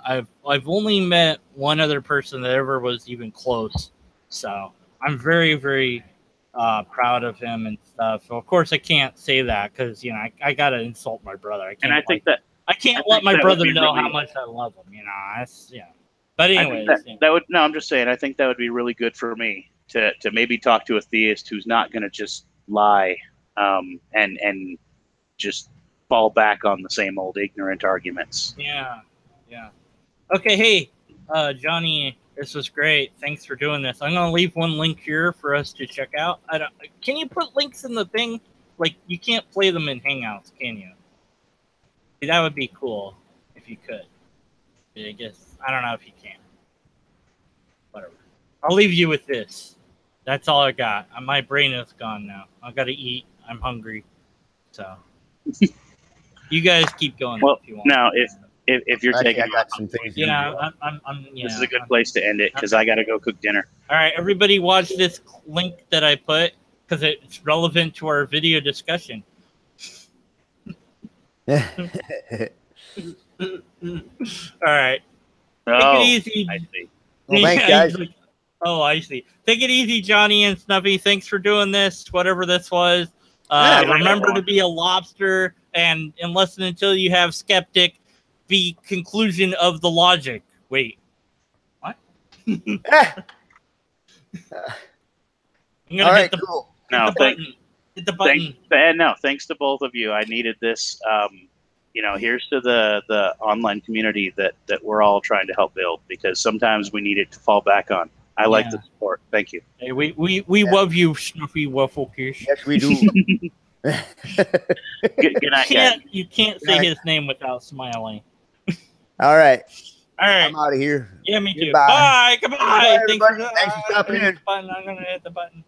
I've only met one other person that ever was even close, so I'm very, very proud of him and stuff. So of course I can't say that because I gotta insult my brother. I can't. And I can't let my brother know how much I love him. But anyways, I'm just saying. I think that would be really good for me to maybe talk to a theist who's not going to just lie and just fall back on the same old ignorant arguments. Yeah. Okay, hey, Johnny, this was great. Thanks for doing this. I'm gonna leave one link here for us to check out. Can you put links in the thing? Like, you can't play them in Hangouts, can you? That would be cool if you could. I guess I don't know if you can. Whatever. I'll leave you with this. That's all I got. My brain is gone now. I gotta eat. I'm hungry. So you guys keep going if you want. Now, if you're taking, I got some things. I'm this is a good place to end it because I gotta go cook dinner. All right, everybody, watch this link that I put because it's relevant to our video discussion. All right. Take it easy. I see. Well, thanks, guys. I see. Take it easy, Johnny and Snuffy. Thanks for doing this, whatever this was. Remember to be a lobster, and unless and until you have skeptic, be conclusion of the logic. Wait. What? I'm gonna all hit right, cool. Hit the button. Thanks to both of you. I needed this. Here's to the online community that we're all trying to help build, because sometimes we need it to fall back on. I like the support. Thank you. Hey, we love you, Snuffy Wafflekish. Yes, we do. Good night, you can't say his name without smiling. All right. I'm out of here. Yeah, me too. Goodbye. Bye. Goodbye. Thanks for stopping in. I'm gonna hit the button.